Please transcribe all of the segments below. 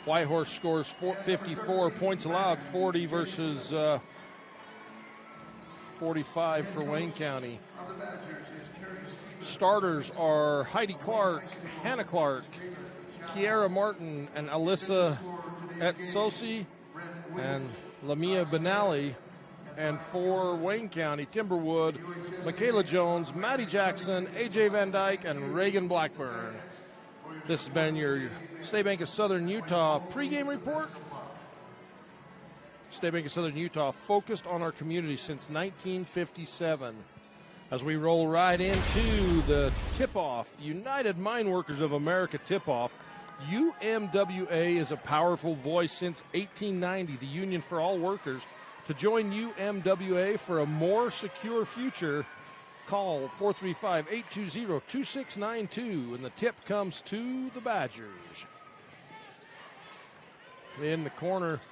Whitehorse scores 54 points allowed, 40 versus 45 for Wayne County. Starters are Heidi Clark, Hannah Clark, Kiara Martin, and Alyssa Etsosi, and Lamia Benally. And for Wayne County, Timberwood, Michaela Jones, Maddie Jackson, AJ Van Dyke, and Reagan Blackburn. This has been your State Bank of Southern Utah pregame report. State Bank of Southern Utah focused on our community since 1957. As we roll right into the tip-off, the United Mine Workers of America tip-off. UMWA is a powerful voice since 1890, the Union for All Workers. To join UMWA for a more secure future, call 435-820-2692, and the tip comes to the Badgers. In the corner,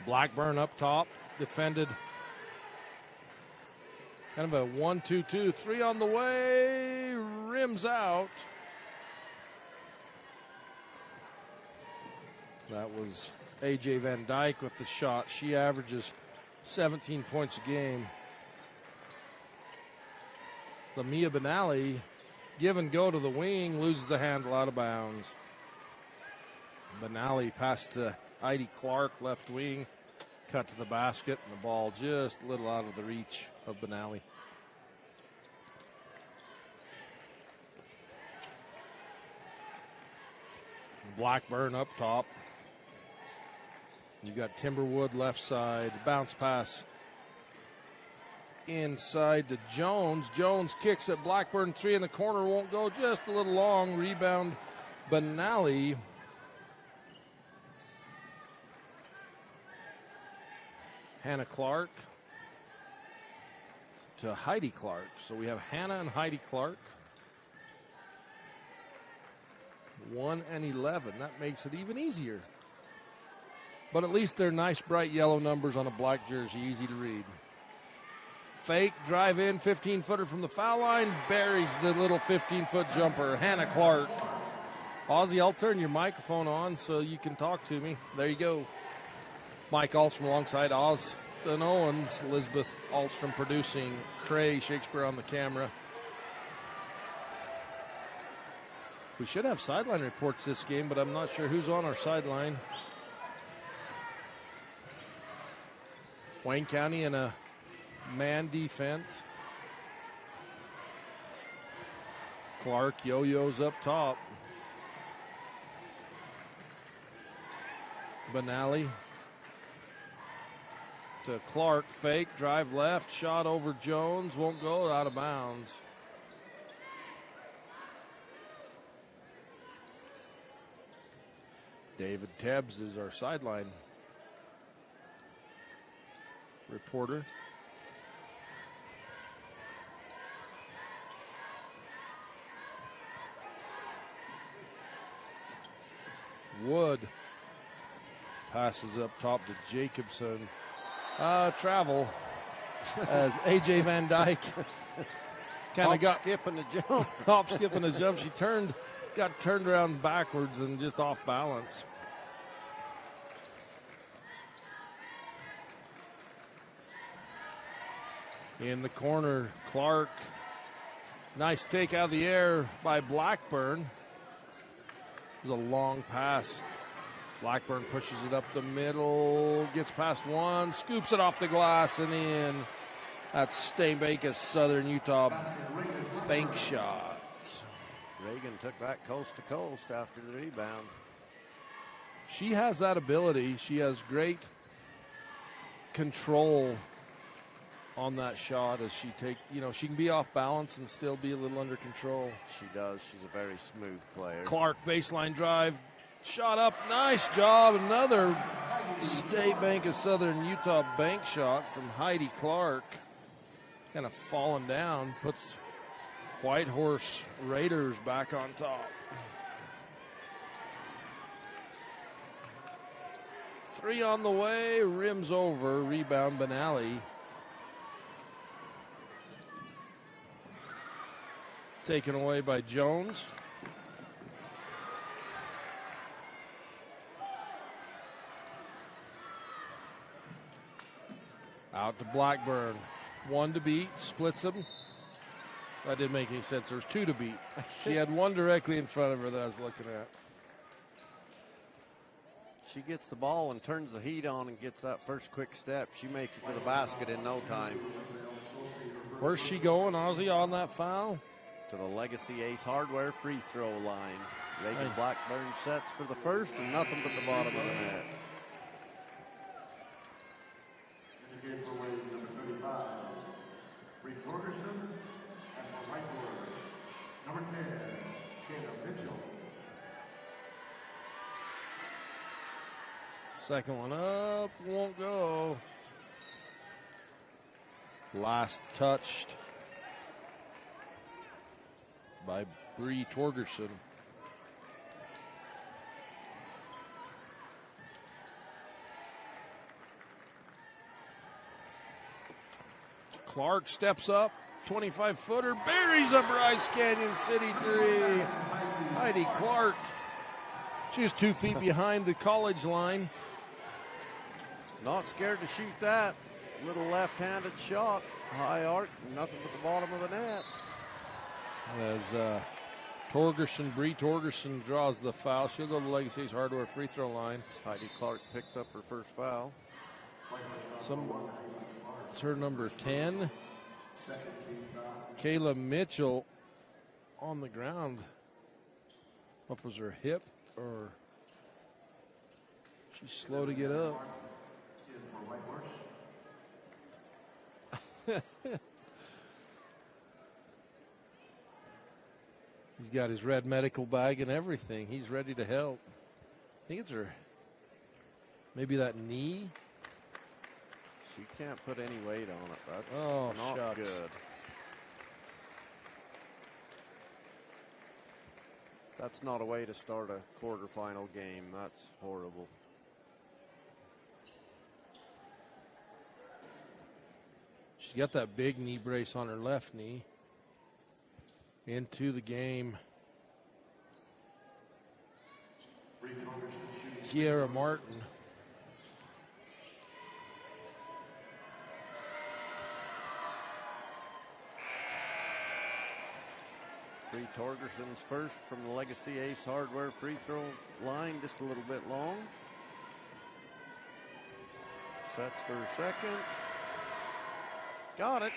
Blackburn up top, defended. Kind of a 1-2-2, 3 on the way, rims out. That was AJ Van Dyke with the shot. She averages 17 points a game. Lamia Benally, give and go to the wing, loses the handle out of bounds. Benally passed to Heidi Clark, left wing, cut to the basket, and the ball just a little out of the reach of Benally. Blackburn up top. You got Timberwood left side, bounce pass inside to Jones. Jones kicks at Blackburn, 3 in the corner, won't go, just a little long. Rebound, Benally. Hannah Clark to Heidi Clark. So we have Hannah and Heidi Clark. 1 and 11. That makes it even easier. But at least they're nice, bright yellow numbers on a black jersey, easy to read. Fake, drive in, 15-footer from the foul line, buries the little 15-foot jumper. Hannah Clark. Ozzy, I'll turn your microphone on so you can talk to me. There you go. Mike Alstrom alongside Austin Owens, Elizabeth Alstrom producing, Cray Shakespeare on the camera. We should have sideline reports this game, but I'm not sure who's on our sideline. Wayne County in a man defense. Clark yo-yos up top. Benally to Clark, fake, drive left, shot over Jones, won't go, out of bounds. David Tebbs is our sideline reporter. Wood passes up top to Jacobson. Travel as AJ Van Dyke kind of got skipping the jump. Hop skipping the jump. She got turned around backwards and just off balance. In the corner, Clark. Nice take out of the air by Blackburn. It was a long pass. Blackburn pushes it up the middle, gets past one, scoops it off the glass and in. That's Steenbeek's Southern Utah bank shot. Reagan took that coast to coast after the rebound. She has that ability. She has great control on that shot as she she can be off balance and still be a little under control. She does. She's a very smooth player. Clark, baseline drive, shot up, nice job. Another State Bank of Southern Utah bank shot from Heidi Clark. Kind of falling down, puts Whitehorse Raiders back on top. 3 on the way, rims over, rebound Benally. taken away by Jones. Out to Blackburn. 1 to beat, splits them. That didn't make any sense. There's 2 to beat. She had 1 directly in front of her that I was looking at. She gets the ball and turns the heat on and gets that first quick step. She makes it to the basket in no time. Where's she going, Ozzy, on that foul? To the Legacy Ace Hardware free throw line. Reagan Blackburn sets for the first and nothing but the bottom of the net. In the game for weight number 35, Reed Torgerson, and for Whitehorse, number 10, Caleb Mitchell. Second one up, won't go. Last touched by Bree Torgerson. Clark steps up, 25-footer, buries a Bryce Canyon City 3. Heidi Clark. She was 2 feet behind the college line. Not scared to shoot that. Little left-handed shot. High arc, nothing but the bottom of the net. As Bree Torgerson draws the foul, she'll go to Legacy's Hardware free throw line. Heidi Clark picks up her first foul. It's her number 10. Kayla Mitchell on the ground. What was her hip or she's slow to get up? He's got his red medical bag and everything. He's ready to help. I think it's her, maybe that knee. She can't put any weight on it. That's not shucks. good. That's not a way to start a quarterfinal game. That's horrible. She's got that big knee brace on her left knee. Into the game. Kiera Martin. Bree Torgerson's first from the Legacy Ace Hardware free throw line, just a little bit long. Sets for her second. Got it.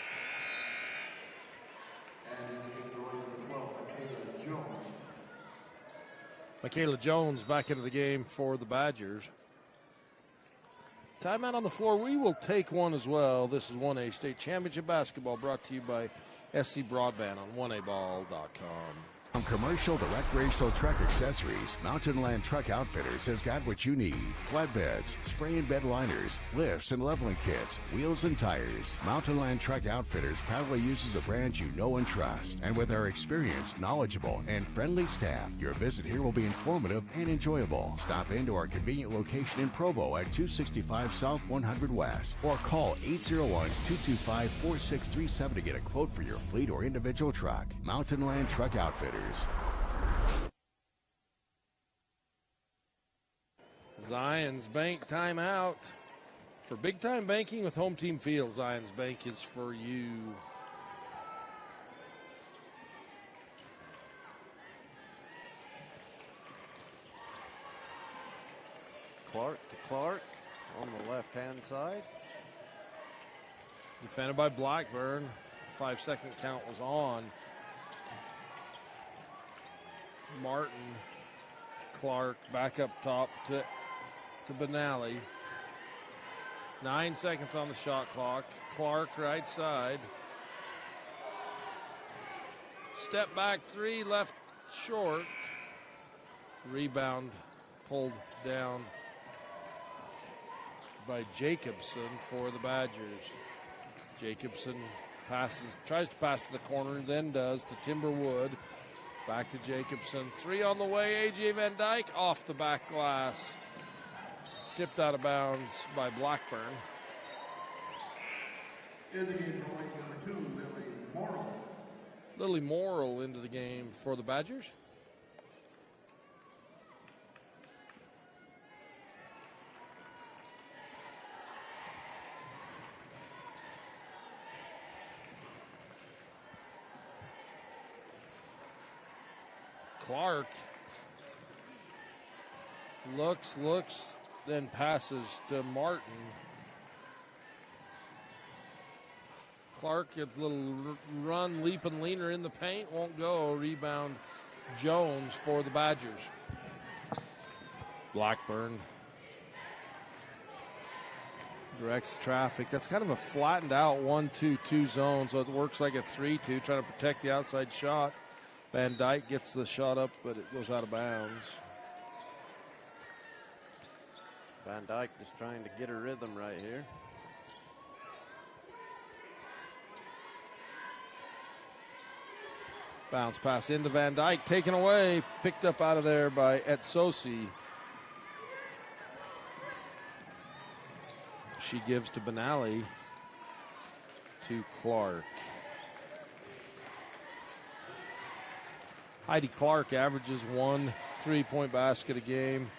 And in the game for weight number 12, Michaela Jones. Michaela Jones back into the game for the Badgers. Timeout on the floor. We will take one as well. This is 1A State Championship Basketball brought to you by SC Broadband on 1aball.com. From commercial to recreational truck accessories, Mountain Land Truck Outfitters has got what you need. Flatbeds, spray and bed liners, lifts and leveling kits, wheels and tires. Mountain Land Truck Outfitters proudly uses a brand you know and trust. And with our experienced, knowledgeable, and friendly staff, your visit here will be informative and enjoyable. Stop into our convenient location in Provo at 265 South 100 West or call 801-225-4637 to get a quote for your fleet or individual truck. Mountain Land Truck Outfitters. Zions Bank timeout. For big time banking with Home Team Field, Zions Bank is for you. Clark to Clark on the left-hand side. Defended by Blackburn. 5-second count was on. Martin, Clark back up top to Benally. 9 seconds on the shot clock. Clark right side. Step back three, left short. Rebound pulled down by Jacobson for the Badgers. Jacobson tries to pass to the corner, then does to Timberwood. Back to Jacobson. Three on the way. A.J. Van Dyke off the back glass. Tipped out of bounds by Blackburn. In the game for weight number 2, Lily Morrill. Lily Morrill into the game for the Badgers. Clark looks, then passes to Martin. Clark, a little run, leap and leaner in the paint, won't go. Rebound Jones for the Badgers. Blackburn directs traffic. That's kind of a flattened out 1-2-2 zone, so it works like a 3-2, trying to protect the outside shot. Van Dyke gets the shot up, but it goes out of bounds. Van Dyke just trying to get a rhythm right here. Bounce pass into Van Dyke, taken away, picked up out of there by Etsosi. She gives to Benally, to Clark. Heidi Clark averages 1 3-point basket a game.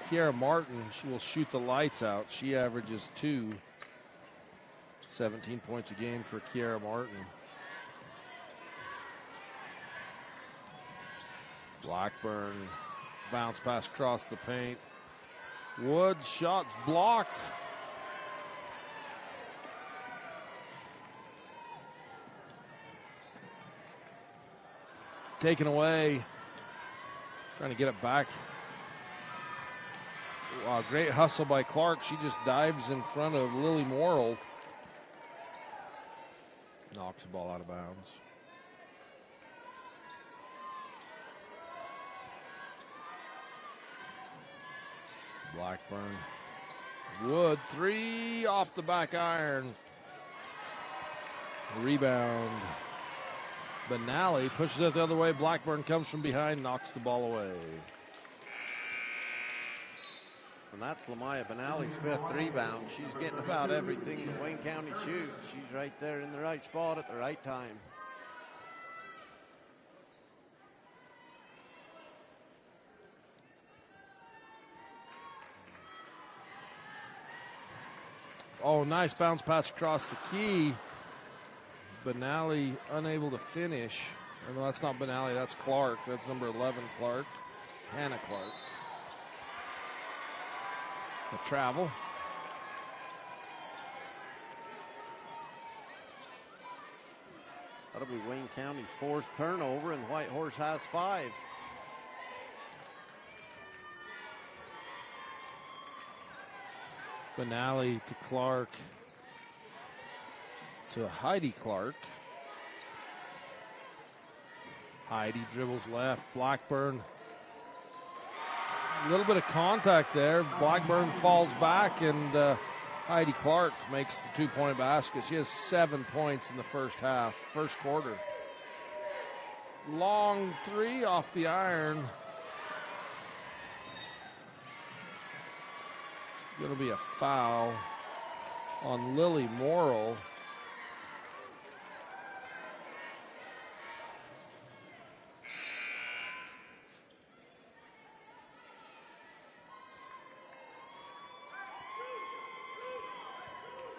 Kiara Martin, she will shoot the lights out. She averages 2. 17 points a game for Kiara Martin. Blackburn, bounce pass across the paint. Wood, shot blocked. Taken away. Trying to get it back. Wow, great hustle by Clark. She just dives in front of Lily Morrill. Knocks the ball out of bounds. Blackburn. Wood, 3 off the back iron. Rebound. Benally pushes it the other way. Blackburn comes from behind, knocks the ball away. And that's Lamaya Benally's 5th rebound. She's getting about everything that Wayne County shoots. She's right there in the right spot at the right time. Oh, nice bounce pass across the key. Benally unable to finish. Oh, no, that's not Benally, that's Clark. That's number 11, Clark. Hannah Clark. The travel. That'll be Wayne County's 4th turnover, and Whitehorse has 5. Benally to Clark. To Heidi Clark. Heidi dribbles left. Blackburn. A little bit of contact there. Blackburn falls back, and Heidi Clark makes the 2-point basket. She has 7 points in the first half, first quarter. Long 3 off the iron. Going to be a foul on Lily Morrill.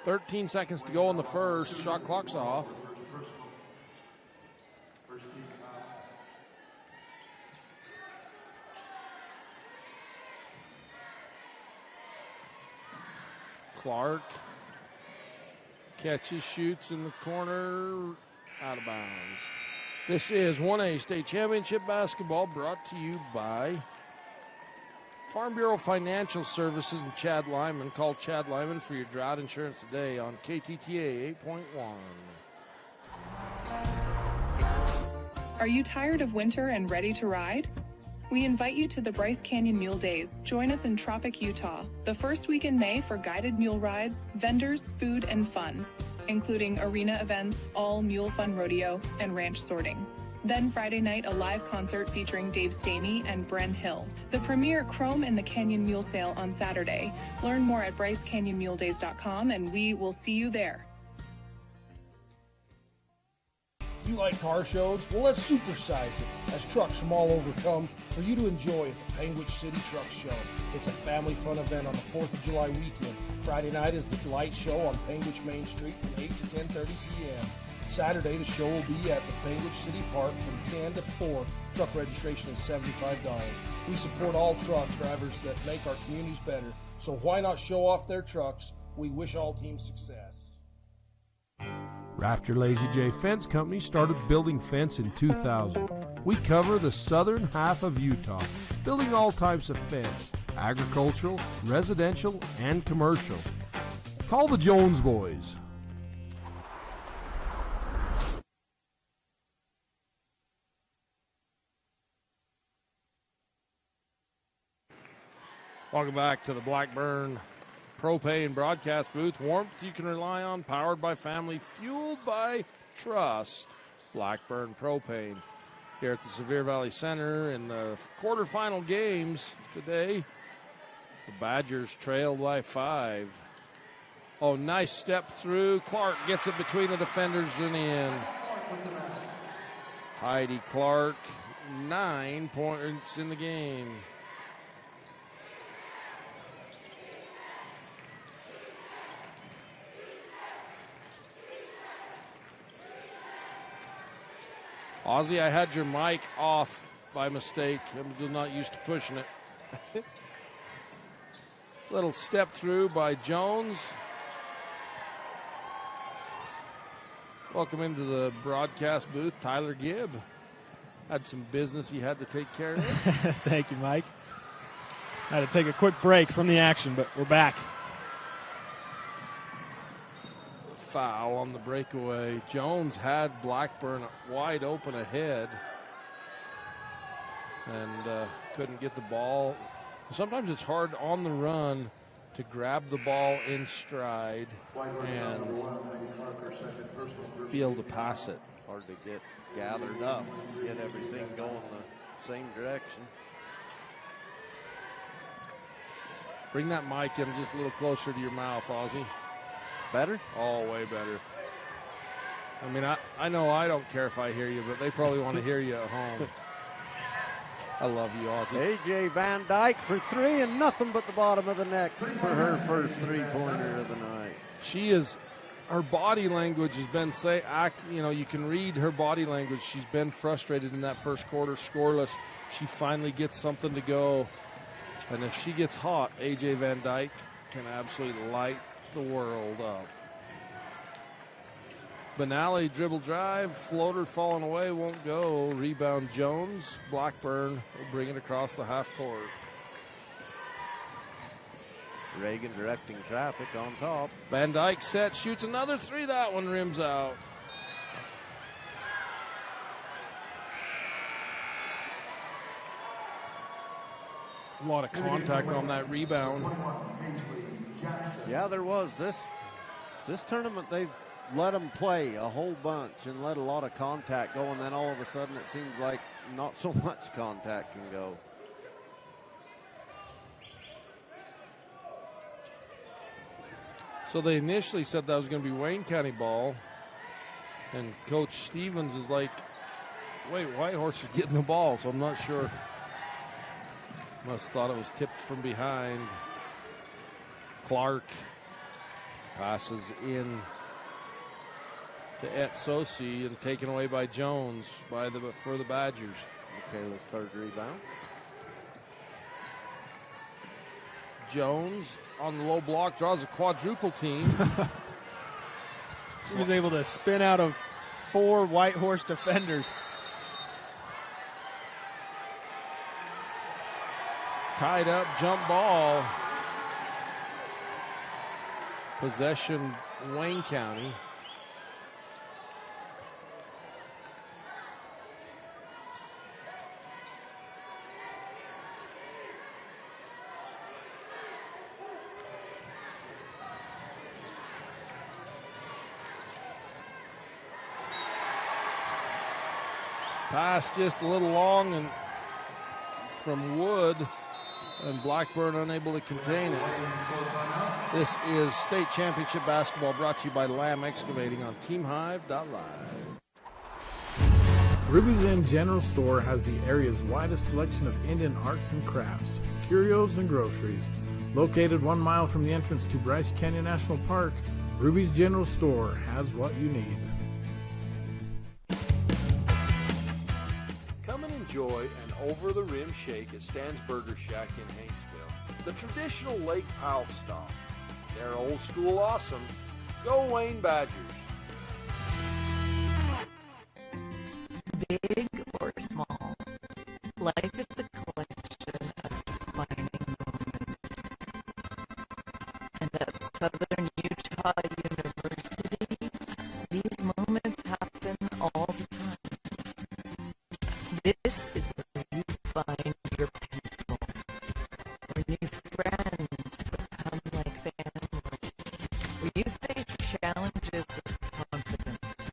.13 seconds to go in the first. Shot clock's off. First team foul. Clark catches, shoots in the corner, out of bounds. This is 1A State Championship basketball brought to you by Farm Bureau Financial Services and Chad Lyman. Call Chad Lyman for your drought insurance today on KTTA 8.1. Are you tired of winter and ready to ride? We invite you to the Bryce Canyon Mule Days. Join us in Tropic, Utah, the first week in May for guided mule rides, vendors, food, and fun, including arena events, all mule fun rodeo, and ranch sorting. Then Friday night, a live concert featuring Dave Stamey and Bren Hill. The premier Chrome in the Canyon Mule Sale on Saturday. Learn more at BryceCanyonMuleDays.com, and we will see you there. You like car shows? Well, let's supersize it as trucks from all over come for you to enjoy at the Penguin City Truck Show. It's a family fun event on the 4th of July weekend. Friday night is the light show on Penguin Main Street from 8 to 10:30 p.m. Saturday, the show will be at the Penguin City Park from 10 to 4. Truck registration is $75. We support all truck drivers that make our communities better, so why not show off their trucks? We wish all teams success. Rafter Lazy J Fence Company started building fence in 2000. We cover the southern half of Utah, building all types of fence, agricultural, residential, and commercial. Call the Jones boys. Welcome back to the Blackburn Propane broadcast booth. Warmth you can rely on, powered by family, fueled by trust. Blackburn Propane here at the Sevier Valley Center in the quarterfinal games today. The Badgers trail by 5. Oh, nice step through. Clark gets it between the defenders and in. Heidi Clark, 9 points in the game. Ozzy, I had your mic off by mistake. I'm just not used to pushing it. Little step through by Jones. Welcome into the broadcast booth, Tyler Gibb. Had some business he had to take care of. Thank you, Mike. Had to take a quick break from the action, but we're back. Foul on the breakaway. Jones had Blackburn wide open ahead and couldn't get the ball. Sometimes it's hard on the run to grab the ball in stride and be able to pass it. Hard to get gathered up, get everything going the same direction. Bring that mic in just a little closer to your mouth, Ozzy. Better? Oh, way better. I mean, I know I don't care if I hear you, but they probably want to hear you at home. I love you, Ozzy. A.J. Van Dyke for 3 and nothing but the bottom of the net for her first three-pointer of the night. She is, her body language has been, you can read her body language. She's been frustrated in that first quarter, scoreless. She finally gets something to go. And if she gets hot, A.J. Van Dyke can absolutely light the world up. Benally dribble drive, floater falling away, won't go. Rebound Jones. Blackburn will bring it across the half court. Reagan directing traffic on top. Van Dyke set, shoots another 3. That one rims out. A lot of contact on that rebound. Yeah, there was. This tournament, they've let them play a whole bunch and let a lot of contact go, and then all of a sudden it seems like not so much contact can go. So they initially said that was going to be Wayne County ball, and Coach Stevens is like, wait, Whitehorse is getting the ball, so I'm not sure. Must thought it was tipped from behind. Clark passes in to Etsosi and taken away by Jones for the Badgers. Michaela's third rebound. Jones on the low block draws a quadruple team. She was able to spin out of 4 Whitehorse defenders. Tied up, jump ball. Possession, Wayne County. Pass just a little long and from Wood, and Blackburn unable to contain it. This is state championship basketball brought to you by Lamb Excavating on TeamHive.live. Ruby's Inn General Store has the area's widest selection of Indian arts and crafts, curios, and groceries. Located 1 mile from the entrance to Bryce Canyon National Park, Ruby's General Store has what you need. Come and enjoy an over-the-rim shake at Stan's Burger Shack in Hayesville. The traditional Lake Powell style. They're old school awesome. Go Wayne Badgers. Big or small, life is a collection of defining moments. And at Southern Utah University, these moments happen all the time. This is where you find your people, where new friends become like family, where you face challenges with confidence,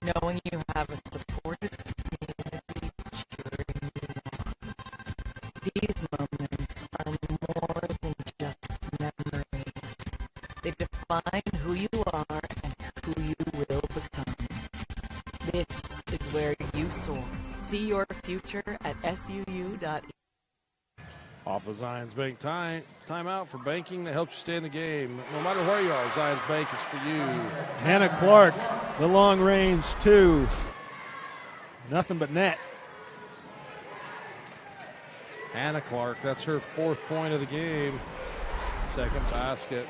knowing you have a supportive community cheering you on. These moments are more than just memories. They define who you are and who you will become. This is where you soar. See your future at suu.edu. Off the Zions Bank timeout for banking that helps you stay in the game. No matter where you are, Zions Bank is for you. Hannah Clark, the long range two. Nothing but net. Hannah Clark, that's her 4th point of the game. Second basket.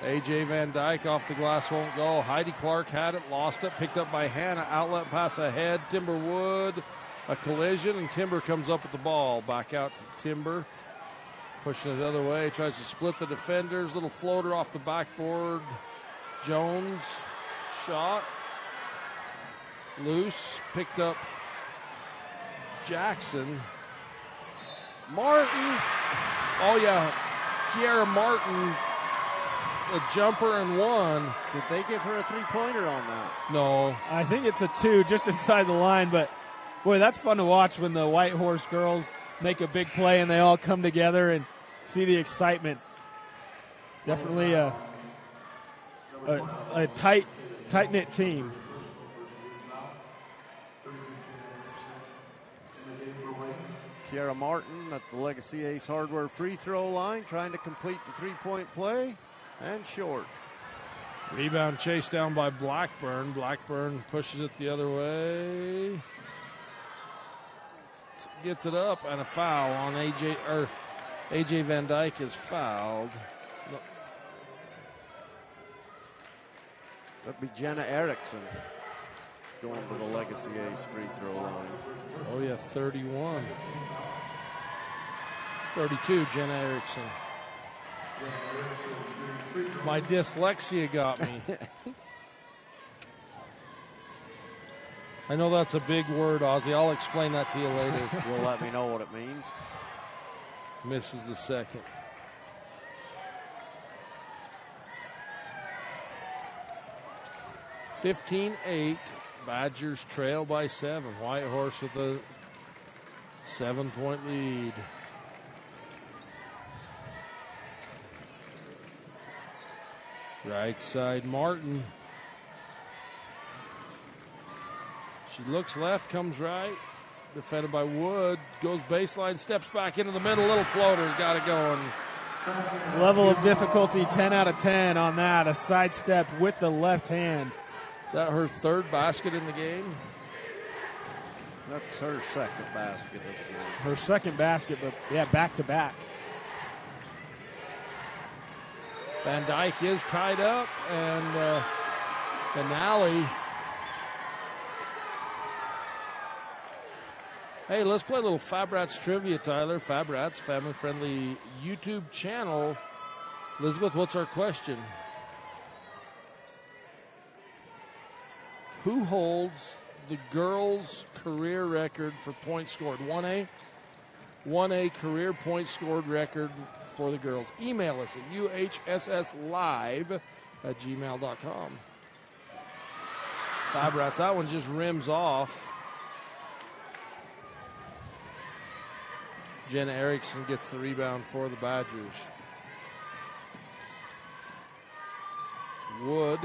A.J. Van Dyke off the glass won't go. Heidi Clark had it, lost it, picked up by Hannah. Outlet pass ahead. Timberwood, a collision, and Timber comes up with the ball. Back out to Timber. Pushing it the other way. Tries to split the defenders. Little floater off the backboard. Jones, shot. Loose, picked up Jackson. Martin. Oh, yeah. Kiara Martin, a jumper and one. Did they give her a three-pointer on that? No. I think it's a 2 just inside the line, but boy, that's fun to watch when the Whitehorse girls make a big play and they all come together and see the excitement. Definitely a tight-knit team. Kiara Martin at the Legacy Ace Hardware free throw line, trying to complete the three-point play, and short. Rebound chased down by Blackburn. Blackburn pushes it the other way. Gets it up, and a foul on AJ Van Dyke is fouled. That'd be Jenna Erickson going to the Legacy Ace free throw line. Oh, yeah, 31. 32, Jenna Erickson. My dyslexia got me. I know that's a big word, Ozzy. I'll explain that to you later. You'll let me know what it means. Misses the second. (15-8). Badgers trail by 7. Whitehorse with a 7-point lead. Right side, Martin. She looks left, comes right. Defended by Wood. Goes baseline, steps back into the middle. Little floater, got it going. Level of difficulty, 10 out of 10 on that. A sidestep with the left hand. Is that her 3rd basket in the game? That's her 2nd basket of the game. Her 2nd basket, but yeah, back to back. Van Dyke is tied up, and Benally. Hey, let's play a little Fab Rats trivia, Tyler. Fab Rats, family-friendly YouTube channel. Elizabeth, what's our question? Who holds the girls' career record for points scored? 1A career points scored record for the girls. Email us at uhsslive@gmail.com. Fab Rats, that one just rims off. Jenna Erickson gets the rebound for the Badgers. Wood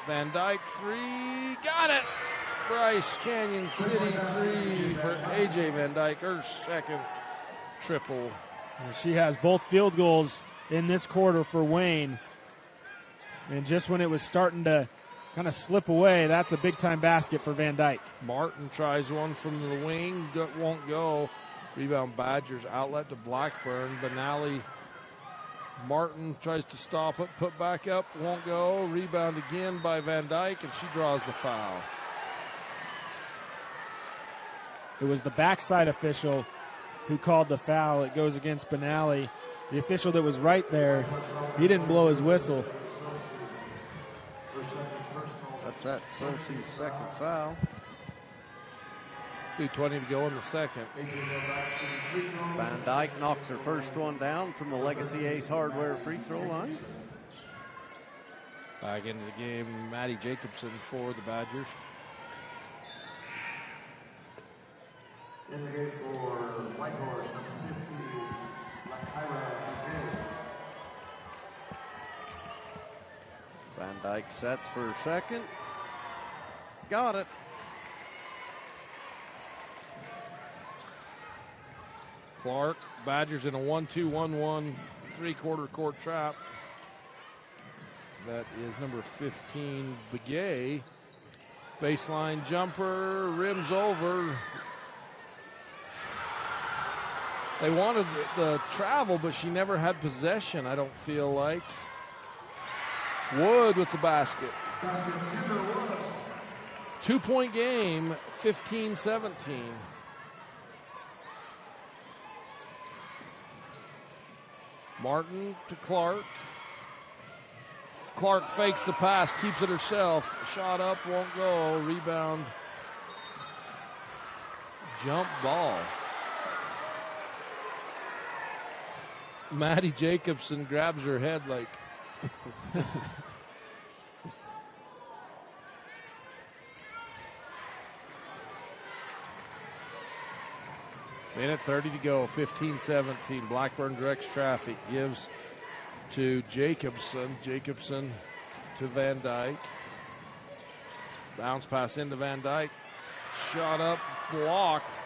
Van Dyke three, got it. Bryce Canyon City three for AJ Van Dyke, her second triple. And she has both field goals in this quarter for Wayne. And just when it was starting to kind of slip away, that's a big-time basket for Van Dyke. Martin tries one from the wing, won't go. Rebound Badgers, outlet to Blackburn. Benally, Martin tries to stop it, put back up, won't go. Rebound again by Van Dyke, and she draws the foul. It was the backside official who called the foul. It goes against Benally. The official that was right there, he didn't blow his whistle. That's that Sosie's second foul. 2:20 to go in the second. Van Dyke knocks her first one down from the Legacy Ace Hardware free throw line. Back into the game, Maddie Jacobson for the Badgers. In the game for Whitehorse, number 50, Lakira Bouquet. Van Dyke sets for her second. Got it. Clark, Badgers in a 1-2-1-1 three-quarter court trap. That is number 15, Begay. Baseline jumper, rims over. They wanted the travel, but she never had possession, I don't feel like. Wood with the basket. 2-point game, 15-17. Martin to Clark. Clark fakes the pass, keeps it herself. Shot up, won't go. Rebound. Jump ball. Maddie Jacobson grabs her head like. Minute 30 to go, 15-17. Blackburn directs traffic, gives to Jacobson. Jacobson to Van Dyke. Bounce pass into Van Dyke. Shot up, blocked.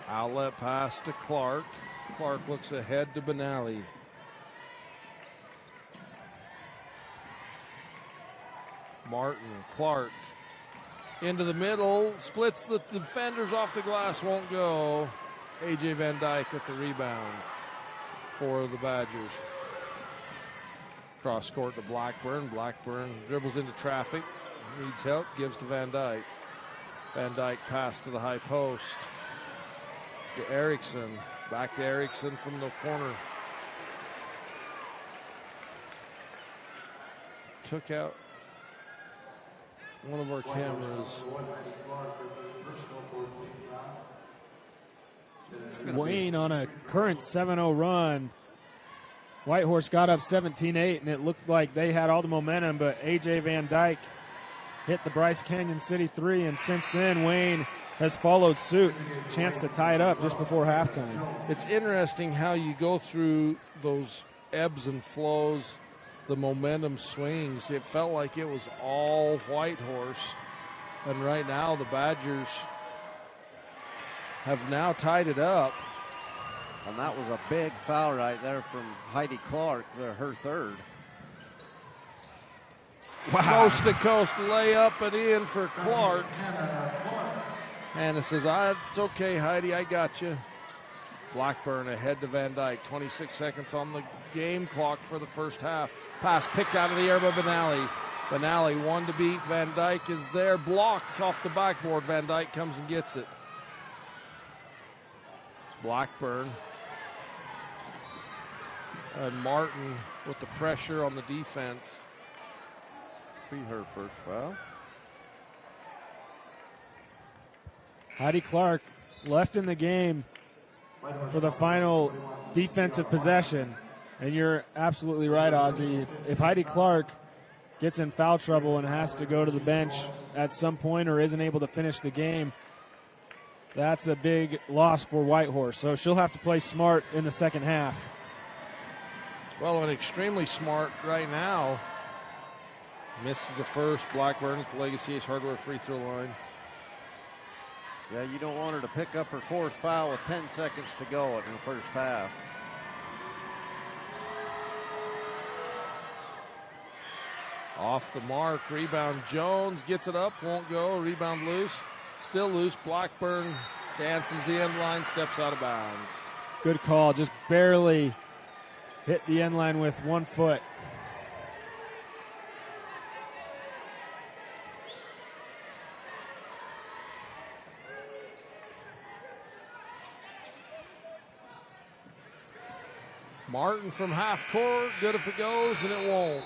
Outlet pass to Clark. Clark looks ahead to Benally. Martin, Clark. Into the middle, splits the defenders off the glass, won't go. AJ Van Dyke with the rebound for the Badgers. Cross court to Blackburn. Blackburn dribbles into traffic, needs help, gives to Van Dyke. Van Dyke pass to the high post. To Erickson. Back to Erickson from the corner. Took out one of our cameras. Wayne on a current 7-0 run. Whitehorse got up 17-8, and it looked like they had all the momentum, but A.J. Van Dyke hit the Bryce Canyon City three, and since then, Wayne has followed suit. Chance to tie it up just before halftime. It's interesting how you go through those ebbs and flows, the momentum swings. It felt like it was all Whitehorse, and right now the Badgers have now tied it up. And that was a big foul right there from Heidi Clark, her third. Wow. Coast to coast layup and in for Clark. Hannah says, it's okay, Heidi, I got you. Blackburn ahead to Van Dyke. 26 seconds on the game clock for the first half. Pass picked out of the air by Benally. Benally, one to beat. Van Dyke is there, blocked off the backboard. Van Dyke comes and gets it. Blackburn. And Martin with the pressure on the defense. Be her first foul. Heidi Clark left in the game for the final defensive possession. And you're absolutely right, Ozzie. If Heidi Clark gets in foul trouble and has to go to the bench at some point or isn't able to finish the game, that's a big loss for Whitehorse. So she'll have to play smart in the second half. Well, and extremely smart right now. Misses the first. Blackburn at the Legacy Ace Hardware free throw line. Yeah, you don't want her to pick up her fourth foul with 10 seconds to go in the first half. Off the mark. Rebound. Jones gets it up. Won't go. Rebound loose. Still loose. Blackburn dances the end line. Steps out of bounds. Good call. Just barely hit the end line with 1 foot. Martin from half court, good if it goes, and it won't.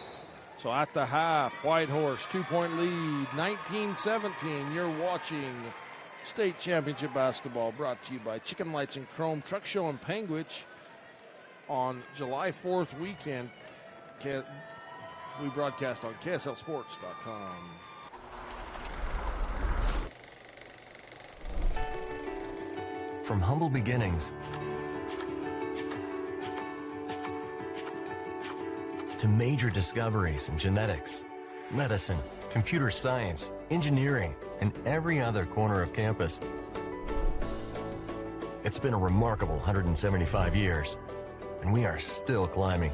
So at the half, Whitehorse, 2-point lead, 19-17. You're watching State Championship Basketball, brought to you by Chicken Lights and Chrome Truck Show in Panguitch on July 4th weekend. We broadcast on KSLSports.com. From humble beginnings to major discoveries in genetics, medicine, computer science, engineering, and every other corner of campus. It's been a remarkable 175 years, and we are still climbing.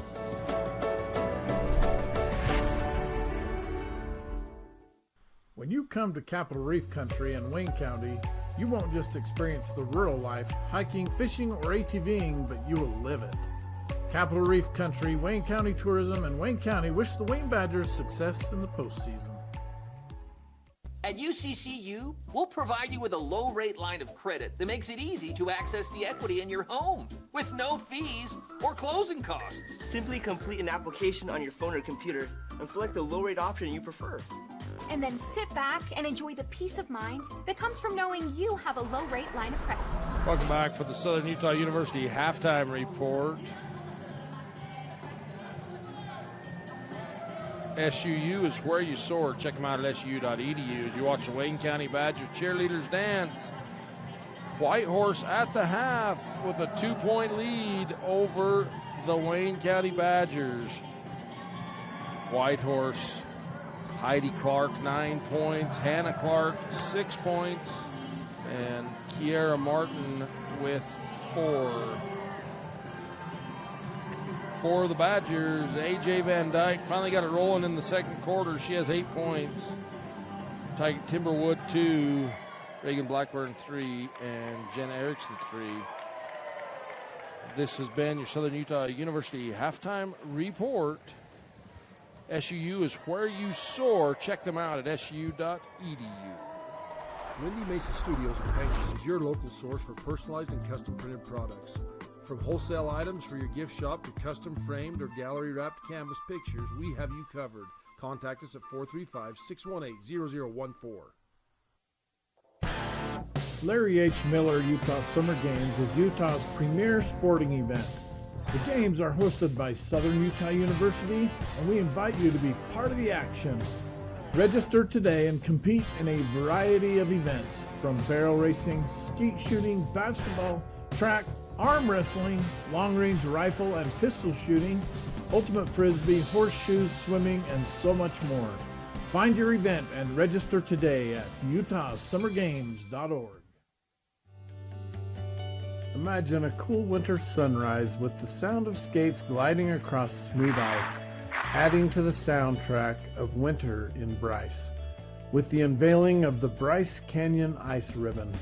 When you come to Capitol Reef Country in Wayne County, you won't just experience the rural life, hiking, fishing, or ATVing, but you will live it. Capitol Reef Country, Wayne County Tourism, and Wayne County wish the Wayne Badgers success in the postseason. At UCCU, we'll provide you with a low-rate line of credit that makes it easy to access the equity in your home with no fees or closing costs. Simply complete an application on your phone or computer and select the low-rate option you prefer. And then sit back and enjoy the peace of mind that comes from knowing you have a low-rate line of credit. Welcome back for the Southern Utah University halftime report. SUU is where you soar. Check them out at SUU.edu as you watch the Wayne County Badger cheerleaders dance. Whitehorse at the half with a 2-point lead over the Wayne County Badgers. Whitehorse, Heidi Clark, 9 points. Hannah Clark, 6 points. And Kiera Martin with 4. For the Badgers, A.J. Van Dyke finally got it rolling in the second quarter. She has 8 points. Timberwood, 2. Reagan Blackburn, 3. And Jen Erickson, 3. This has been your Southern Utah University halftime report. SUU is where you soar. Check them out at SUU.edu. Wendy Mesa Studios in Panguitch is your local source for personalized and custom printed products. From wholesale items for your gift shop to custom framed or gallery wrapped canvas pictures, we have you covered. Contact us at 435-618-0014. Larry H. Miller Utah Summer Games is Utah's premier sporting event. The games are hosted by Southern Utah University, and we invite you to be part of the action. Register today and compete in a variety of events, from barrel racing, skeet shooting, basketball, track, arm wrestling, long-range rifle and pistol shooting, ultimate frisbee, horseshoes, swimming, and so much more. Find your event and register today at utahsummergames.org. Imagine a cool winter sunrise with the sound of skates gliding across smooth ice, adding to the soundtrack of winter in Bryce, with the unveiling of the Bryce Canyon Ice Ribbon.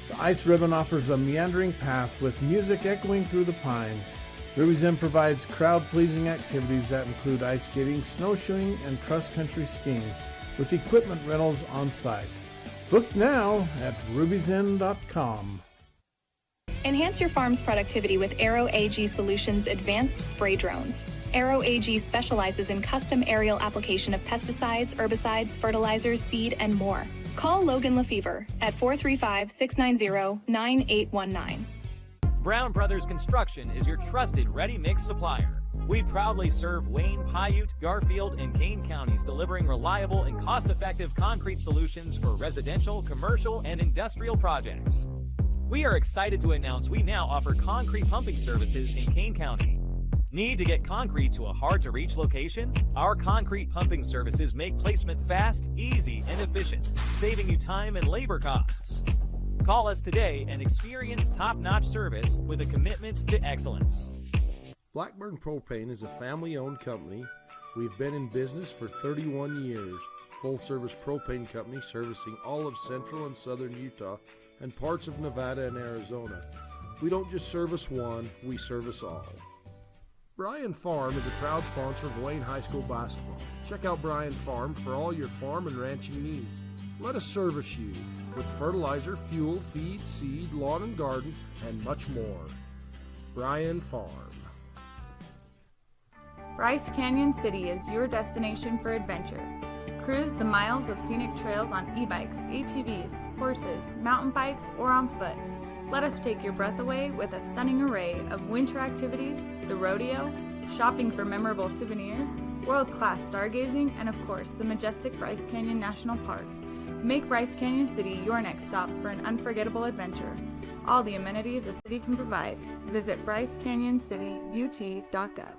The Ice Ribbon offers a meandering path with music echoing through the pines. Ruby's Inn provides crowd-pleasing activities that include ice skating, snowshoeing, and cross-country skiing, with equipment rentals on site. Book now at rubysinn.com. Enhance your farm's productivity with Aero AG Solutions advanced spray drones. Aero AG specializes in custom aerial application of pesticides, herbicides, fertilizers, seed, and more. Call Logan Lefevre at 435-690-9819. Brown Brothers Construction is your trusted ready-mix supplier. We proudly serve Wayne, Paiute, Garfield, and Kane counties, delivering reliable and cost-effective concrete solutions for residential, commercial, and industrial projects. We are excited to announce we now offer concrete pumping services in Kane County. Need to get concrete to a hard-to-reach location? Our concrete pumping services make placement fast, easy, and efficient, saving you time and labor costs. Call us today and experience top-notch service with a commitment to excellence. Blackburn Propane is a family-owned company. We've been in business for 31 years. Full-service propane company servicing all of central and southern Utah and parts of Nevada and Arizona. We don't just service one, we service all. Bryan Farm is a proud sponsor of Wayne High School basketball. Check out Bryan Farm for all your farm and ranching needs. Let us service you with fertilizer, fuel, feed, seed, lawn and garden, and much more. Bryan Farm. Bryce Canyon City is your destination for adventure. Cruise the miles of scenic trails on e-bikes, ATVs, horses, mountain bikes, or on foot. Let us take your breath away with a stunning array of winter activities, the rodeo, shopping for memorable souvenirs, world-class stargazing, and of course, the majestic Bryce Canyon National Park. Make Bryce Canyon City your next stop for an unforgettable adventure. All the amenities the city can provide. Visit brycecanyoncityut.gov.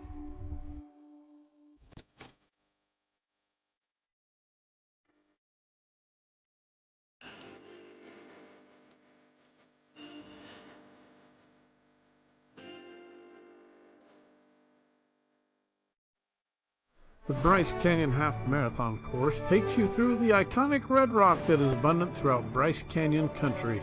The Bryce Canyon Half Marathon course takes you through the iconic red rock that is abundant throughout Bryce Canyon country.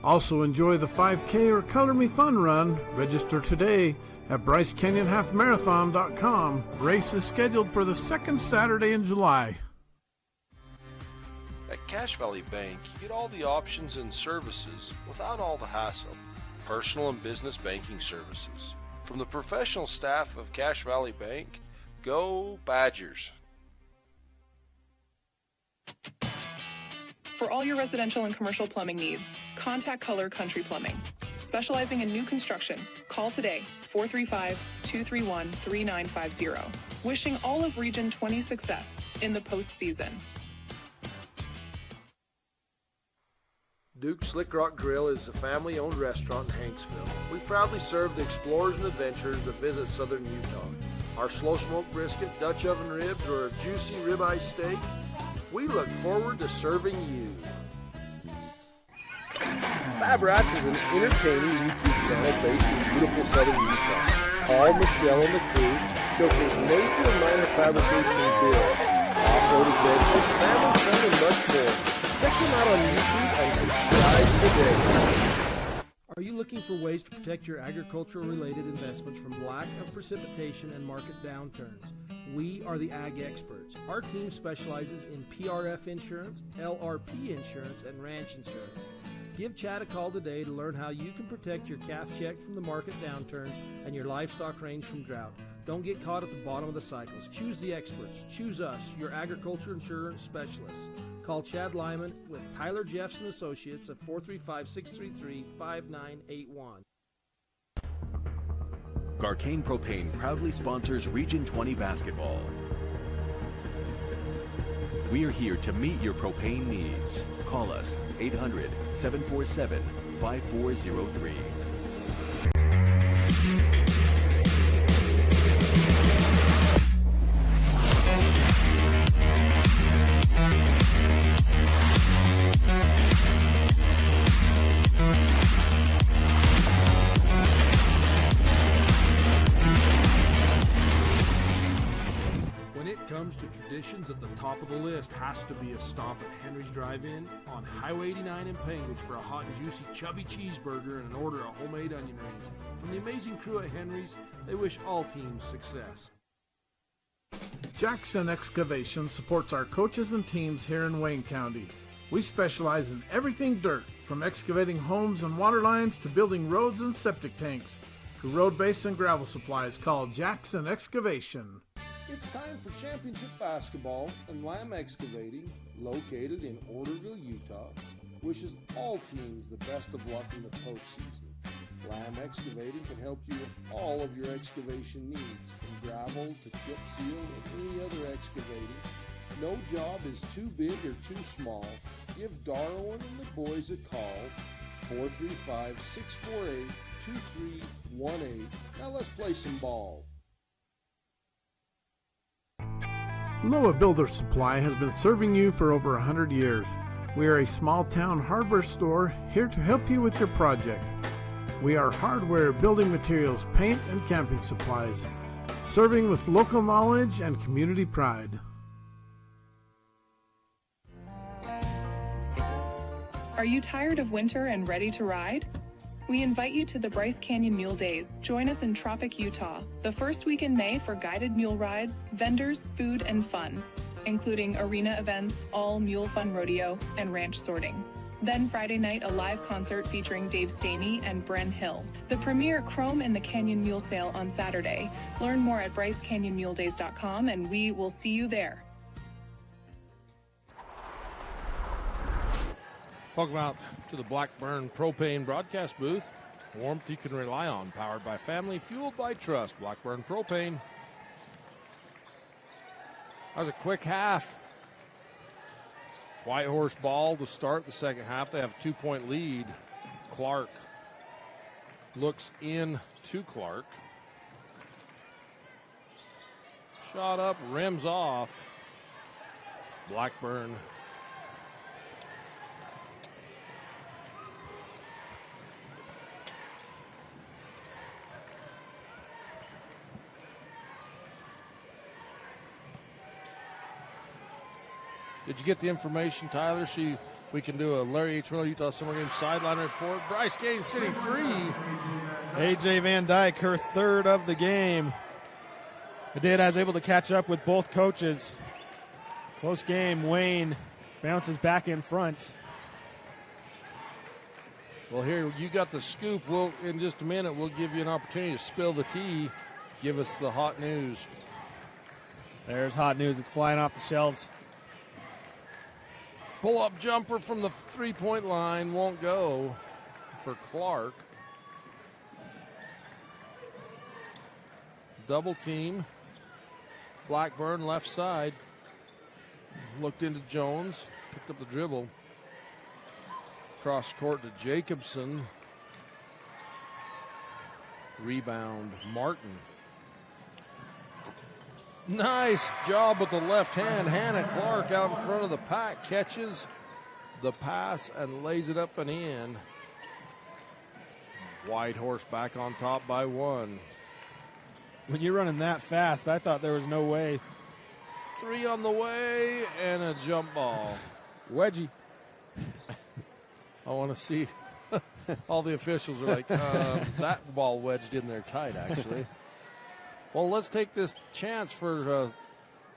Also enjoy the 5K or Color Me Fun run. Register today at BryceCanyonHalfMarathon.com. Race is scheduled for the second Saturday in July. At Cache Valley Bank, you get all the options and services without all the hassle. Personal and business banking services. From the professional staff of Cache Valley Bank, go Badgers! For all your residential and commercial plumbing needs, contact Color Country Plumbing. Specializing in new construction, call today 435-231-3950. Wishing all of Region 20 success in the postseason. Duke's Slick Rock Grill is a family-owned restaurant in Hanksville. We proudly serve the explorers and adventurers that visit southern Utah. Our slow-smoked brisket, Dutch oven ribs, or a juicy ribeye steak, we look forward to serving you. Fab Rats is an entertaining YouTube channel based in beautiful southern Utah. Paul, Michelle, and the crew showcase major and minor fabrication builds, off-road adventures, family fun, and much more. Check them out on YouTube and subscribe today. Are you looking for ways to protect your agricultural-related investments from lack of precipitation and market downturns? We are the Ag Experts. Our team specializes in PRF insurance, LRP insurance, and ranch insurance. Give Chad a call today to learn how you can protect your calf check from the market downturns and your livestock range from drought. Don't get caught at the bottom of the cycles. Choose the experts. Choose us, your agriculture insurance specialists. Call Chad Lyman with Tyler Jeffs & Associates at 435-633-5981. Garcane Propane proudly sponsors Region 20 basketball. We are here to meet your propane needs. Call us 800-747-5403. At the top of the list has to be a stop at Henry's Drive-In on Highway 89 in Penguins for a hot and juicy chubby cheeseburger and an order of homemade onion rings. From the amazing crew at Henry's, they wish all teams success. Jackson Excavation supports our coaches and teams here in Wayne County. We specialize in everything dirt, from excavating homes and water lines to building roads and septic tanks. To road-based and gravel supplies, call Jackson Excavation. It's time for championship basketball, and Lamb Excavating, located in Orderville, Utah, wishes all teams the best of luck in the postseason. Lamb Excavating can help you with all of your excavation needs, from gravel to chip seal and any other excavating. No job is too big or too small. Give Darwin and the boys a call, 435-648-2318. Now let's play some ball. Loa Builder Supply has been serving you for over 100 years. We are a small town hardware store here to help you with your project. We are hardware, building materials, paint, and camping supplies, serving with local knowledge and community pride. Are you tired of winter and ready to ride? We invite you to the Bryce Canyon Mule Days. Join us in Tropic, Utah, the first week in May for guided mule rides, vendors, food, and fun, including arena events, all mule fun rodeo, and ranch sorting. Then Friday night, a live concert featuring Dave Stamey and Bren Hill. The premier Chrome in the Canyon Mule Sale on Saturday. Learn more at BryceCanyonMuleDays.com, and we will see you there. Welcome out to the Blackburn Propane broadcast booth. Warmth you can rely on, powered by family, fueled by trust. Blackburn Propane. That was a quick half. Whitehorse ball to start the second half. They have a 2-point lead. Clark looks in to Clark. Shot up, rims off. Blackburn. Did you get the information, Tyler? We can do a Larry H. Miller Utah Summer Game sideline report. Bryce Canyon City 3. A.J. Van Dyke, her third of the game. Adida is able to catch up with both coaches. Close game. Wayne bounces back in front. Well, here, you got the scoop. In just a minute, we'll give you an opportunity to spill the tea. Give us the hot news. There's hot news. It's flying off the shelves. Pull-up jumper from the three-point line won't go for Clark. Double team. Blackburn left side. Looked into Jones. Picked up the dribble. Cross court to Jacobson. Rebound, Martin. Nice job with the left hand. Hannah Clark out in front of the pack. Catches the pass and lays it up and in. Whitehorse back on top by one. When you're running that fast, I thought there was no way. 3 on the way and a jump ball. Wedgie. I want to see. All the officials are like, that ball wedged in there tight, actually. Well, let's take this chance for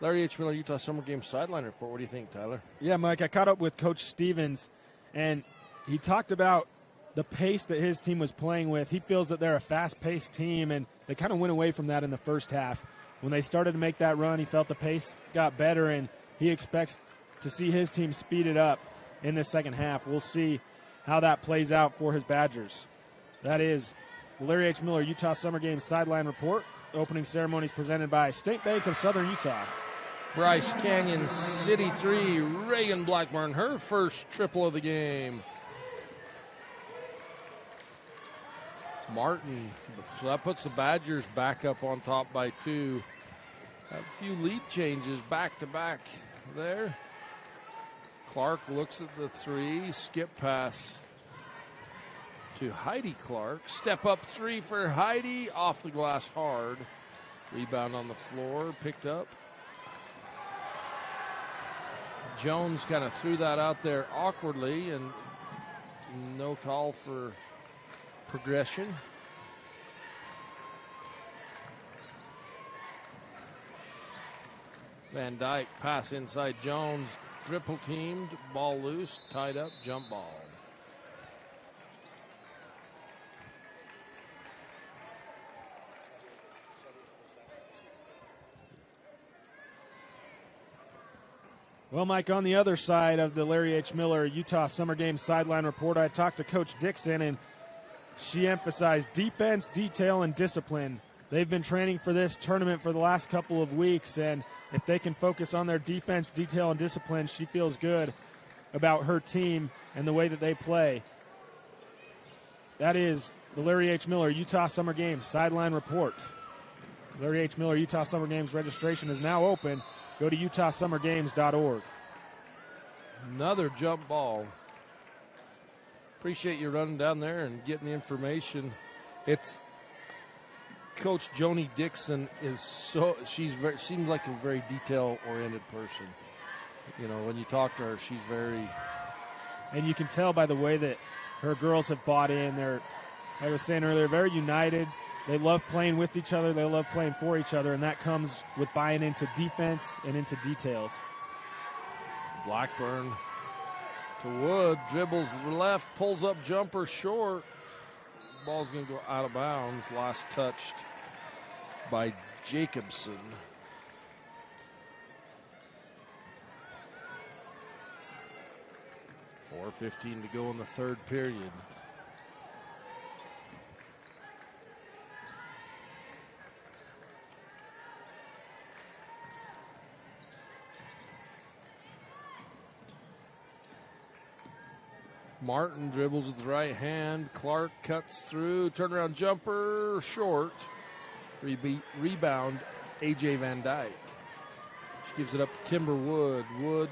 Larry H. Miller Utah Summer Game sideline report. What do you think, Tyler? Yeah, Mike, I caught up with Coach Stevens, and he talked about the pace that his team was playing with. He feels that they're a fast-paced team, and they kind of went away from that in the first half. When they started to make that run, he felt the pace got better, and he expects to see his team speed it up in the second half. We'll see how that plays out for his Badgers. That is the Larry H. Miller Utah Summer Game sideline report. Opening ceremonies presented by State Bank of Southern Utah. Bryce Canyon City 3, Reagan Blackburn, her first triple of the game. Martin, so that puts the Badgers back up on top by 2. A few lead changes back to back there. Clark looks at the 3, skip pass to Heidi Clark. Step up 3 for Heidi, off the glass hard. Rebound on the floor, picked up. Jones kind of threw that out there awkwardly, and no call for progression. Van Dyke pass inside Jones, triple teamed, ball loose, tied up, jump ball. Well, Mike, on the other side of the Larry H. Miller Utah Summer Game sideline report, I talked to Coach Dixon, and she emphasized defense, detail, and discipline. They've been training for this tournament for the last couple of weeks, and if they can focus on their defense, detail, and discipline, she feels good about her team and the way that they play. That is the Larry H. Miller Utah Summer Games sideline report. Larry H. Miller Utah Summer Games registration is now open. go to utahsummergames.org. Another jump ball. Appreciate you running down there and getting the information. It's Coach Joni Dixon seems like a very detail-oriented person. You know, when you talk to her, she's very... And you can tell by the way that her girls have bought in. They're, like I was saying earlier, very united. They love playing with each other. They love playing for each other, and that comes with buying into defense and into details. Blackburn to Wood, dribbles left, pulls up jumper short. Ball's going to go out of bounds. Last touched by Jacobson. .4:15 to go in the third period. Martin dribbles with the right hand. Clark cuts through. Turnaround jumper short. Rebound, A.J. Van Dyke. She gives it up to Timber Wood. Wood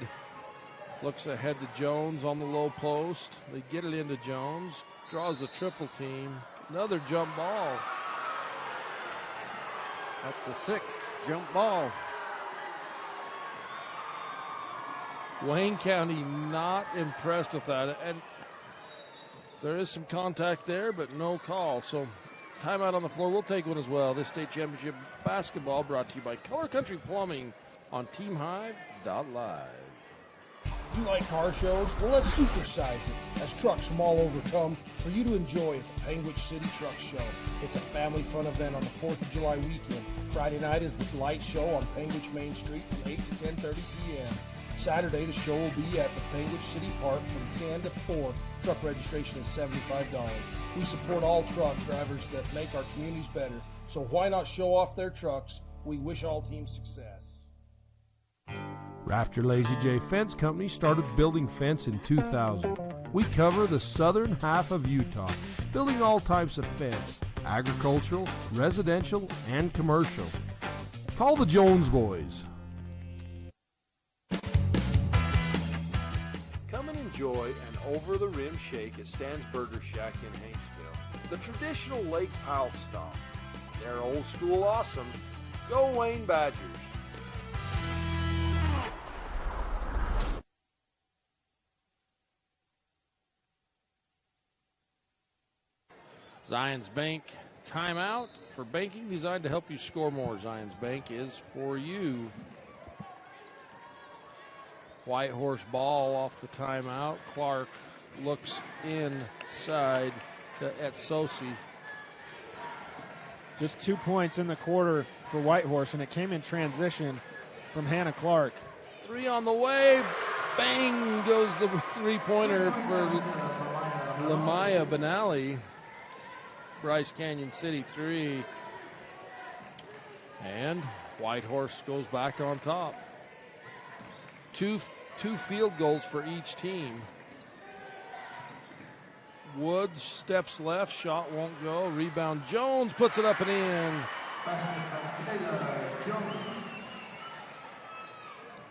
looks ahead to Jones on the low post. They get it into Jones. Draws a triple team. Another jump ball. That's the sixth jump ball. Wayne County not impressed with that. And there is some contact there, but no call. So timeout on the floor. We'll take one as well. This state championship basketball brought to you by Color Country Plumbing on TeamHive.live. You like car shows? Well, let's supersize it as trucks from all over come for you to enjoy at the Penguin City Truck Show. It's a family fun event on the 4th of July weekend. Friday night is the light show on Penguin Main Street from 8 to 10:30 p.m. Saturday, the show will be at the Penguin City Park from 10 to 4. Truck registration is $75. We support all truck drivers that make our communities better, so why not show off their trucks? We wish all teams success. Rafter Lazy J Fence Company started building fence in 2000. We cover the southern half of Utah, building all types of fence, agricultural, residential, and commercial. Call the Jones boys. Come and enjoy an over-the-rim shake at Stan's Burger Shack in Haynesville. The traditional Lake Powell style. They're old school awesome. Go Wayne Badgers. Zions Bank timeout for banking designed to help you score more. Zions Bank is for you. Whitehorse ball off the timeout. Clark looks inside to Etsosi. Just 2 points in the quarter for Whitehorse, and it came in transition from Hannah Clark. Three on the way. Bang goes the three-pointer for Lamaya Benally. Bryce Canyon City 3. And Whitehorse goes back on top. Two field goals for each team. Woods steps left, shot won't go. Rebound, Jones puts it up and in.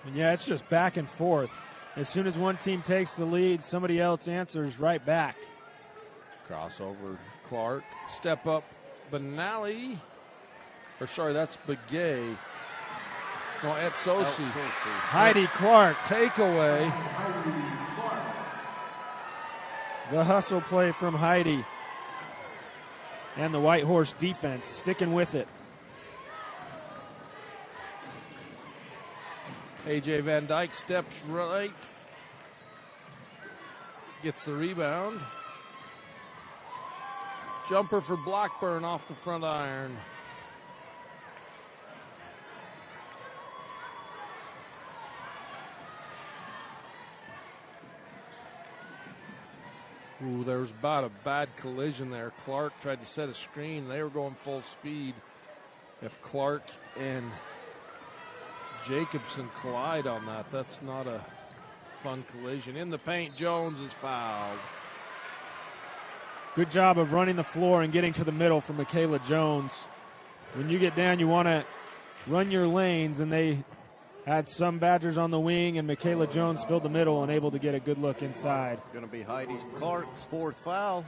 And yeah, it's just back and forth. As soon as one team takes the lead, somebody else answers right back. Crossover, Clark. Step up, Benally. Or sorry, that's Begay. No, Etsosi. Heidi Clark. Takeaway. The hustle play from Heidi. And the Whitehorse defense sticking with it. A.J. Van Dyke steps right. Gets the rebound. Jumper for Blackburn off the front iron. Ooh, there was about a bad collision there. Clark tried to set a screen. They were going full speed. If Clark and Jacobson collide on that, that's not a fun collision. In the paint, Jones is fouled. Good job of running the floor and getting to the middle for Michaela Jones. When you get down, you want to run your lanes, and they had some Badgers on the wing, and Michaela Jones filled the middle and able to get a good look inside. Going to be Heidi Clark's fourth foul.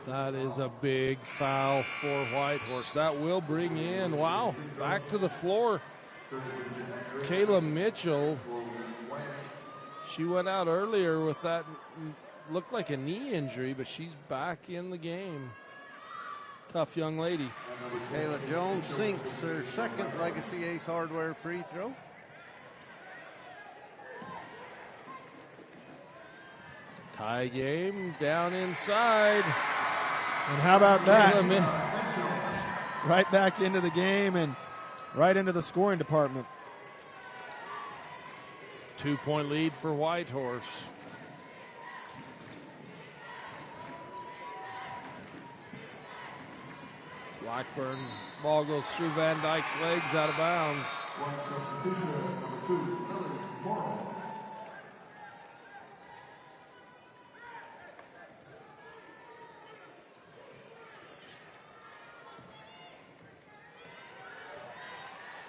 That is a big foul for Whitehorse. That will bring in, wow, back to the floor, Kayla Mitchell. She went out earlier with that, looked like a knee injury, but she's back in the game. Tough young lady. Kayla Jones sinks her second Legacy Ace Hardware free throw. Tie game, down inside. And how about that? Right back into the game and right into the scoring department. 2-point lead for Whitehorse. Blackburn, ball goes through Van Dyke's legs, out of bounds. One substitution, number 2, Lily Morrow.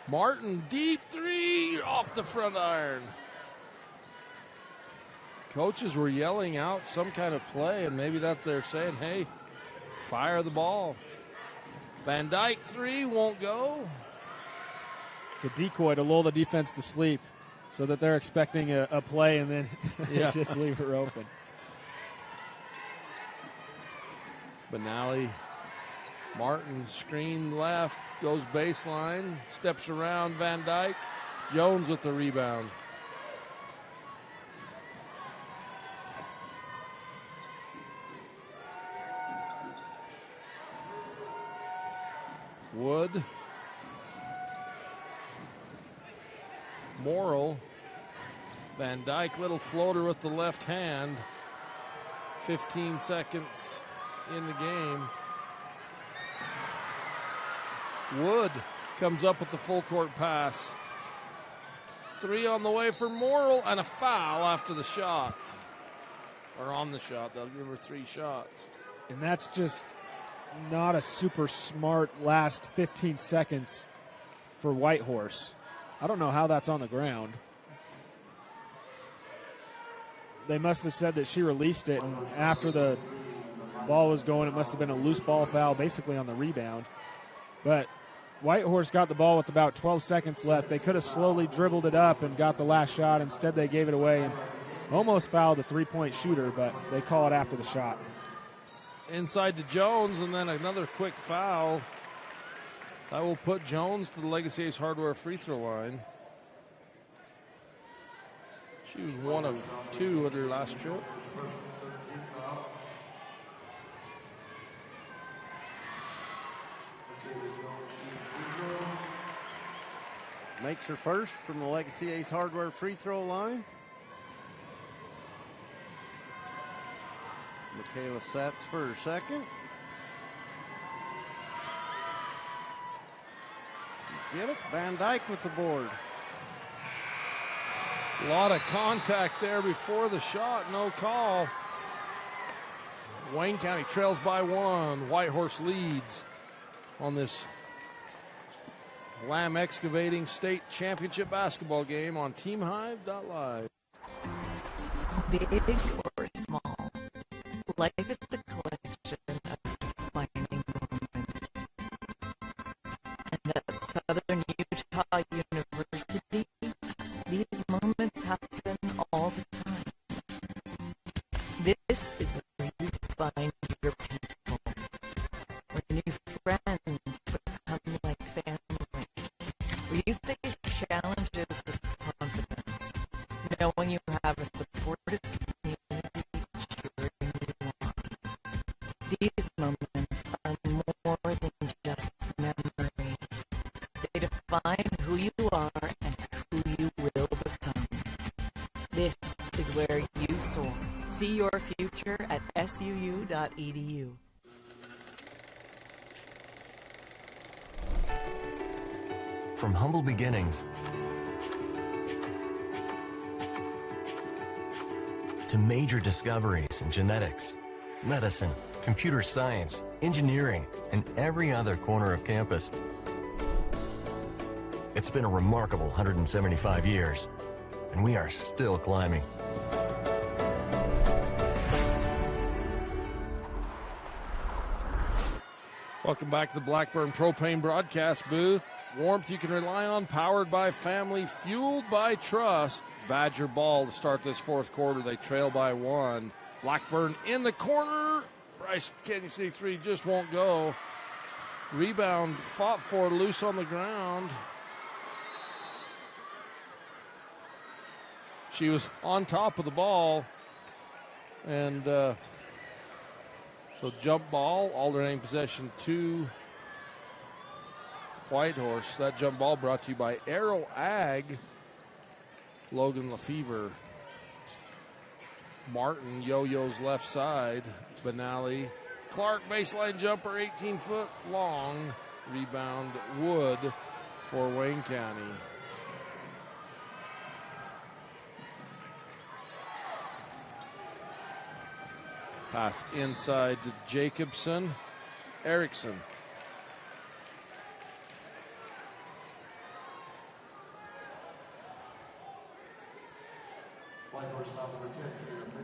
Martin, deep three, off the front iron. Coaches were yelling out some kind of play, and maybe that they're saying, hey, fire the ball. Van Dyke three won't go. It's a decoy to lull the defense to sleep so that they're expecting a play and then just leave her open. Benally, Martin, screen left, goes baseline, steps around Van Dyke. Jones with the rebound. Wood. Morrill. Van Dyke, little floater with the left hand. 15 seconds in the game. Wood comes up with the full court pass. Three on the way for Morrill, and a foul after the shot. Or on the shot. They'll give her 3 shots. And that's just not a super smart last 15 seconds for Whitehorse. I don't know how that's on the ground. They must have said that she released it, and after the ball was going, it must have been a loose ball foul basically on the rebound. But Whitehorse got the ball with about 12 seconds left. They could have slowly dribbled it up and got the last shot. Instead, they gave it away and almost fouled a three-point shooter, but they call it after the shot. Inside to Jones, and then another quick foul. That will put Jones to the Legacy Ace Hardware free throw line. She was 1 of 2 at her last trip. Makes her first from the Legacy Ace Hardware free throw line. Michaela Satz for her second. Get it. Van Dyke with the board. A lot of contact there before the shot. No call. Wayne County trails by 1. Whitehorse leads on this Lamb Excavating State Championship basketball game on TeamHive.live. Big or small, life is a collection of defining moments. And at Southern Utah University, these moments happen all the time. This is where you find your people, where new friends become like family, where you face challenges with confidence, knowing you have a supportive community cheering you on. These moments are more than just memories. They define who you are and who you will become. This is where you soar. See your future at suu.edu. From humble beginnings to major discoveries in genetics, medicine, computer science, engineering, and every other corner of campus, it's It's been a remarkable 175 years, and we are still climbing. Welcome back to the Blackburn Propane broadcast booth. Warmth you can rely on, powered by family, fueled by trust. Badger ball to start this fourth quarter. They trail by 1. Blackburn in the corner. Bryce Canyon City 3 just won't go. Rebound fought for, loose on the ground. She was on top of the ball. And so jump ball, alternating possession to Whitehorse. That jump ball brought to you by Aero Ag. Logan Lefevre. Martin yo-yos left side. Benally. Clark baseline jumper, 18 foot long. Rebound Wood for Wayne County. Pass inside to Jacobson. Erickson.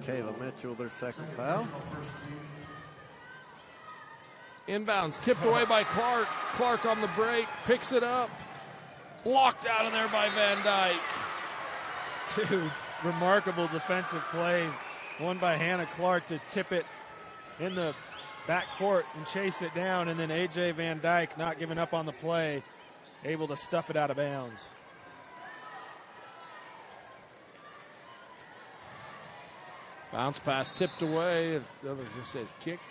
Kayla Mitchell, their second foul. Inbounds, tipped away by Clark. Clark on the break, picks it up. Blocked out of there by Van Dyke. 2 remarkable defensive plays. One by Hannah Clark to tip it in the backcourt and chase it down, and then A.J. Van Dyke not giving up on the play, able to stuff it out of bounds. Bounce pass tipped away. The other says kicked.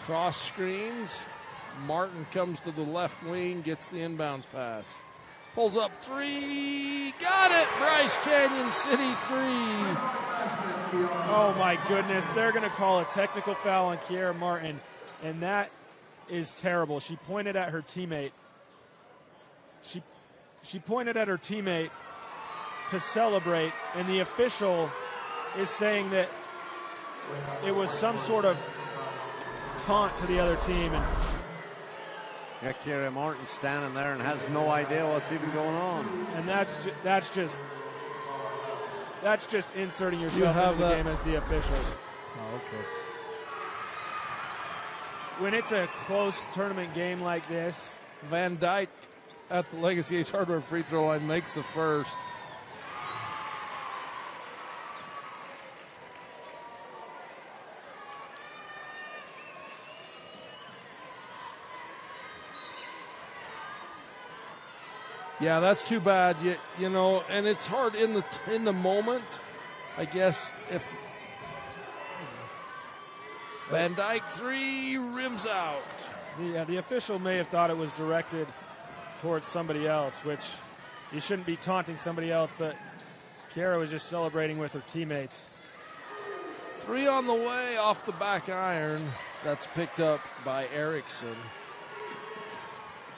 Cross screens. Martin comes to the left wing, gets the inbounds pass. Pulls up 3. Got it! Bryce Canyon City 3. Oh my goodness. They're going to call a technical foul on Kiera Martin, and that is terrible. She pointed at her teammate. She pointed at her teammate to celebrate, and the official is saying that it was some sort of taunt to the other team. And yeah, Kiera Martin standing there and has no idea what's even going on. And that's just inserting yourself into the game as the officials. Oh, okay. When it's a close tournament game like this, Van Dyke at the Legacy Ace Hardware free throw line makes the first. Yeah, that's too bad. You know, and it's hard in the moment. I guess if Van Dyke 3 rims out. Yeah, the official may have thought it was directed towards somebody else, which you shouldn't be taunting somebody else, but Kiera was just celebrating with her teammates. 3 on the way off the back iron. That's picked up by Erickson.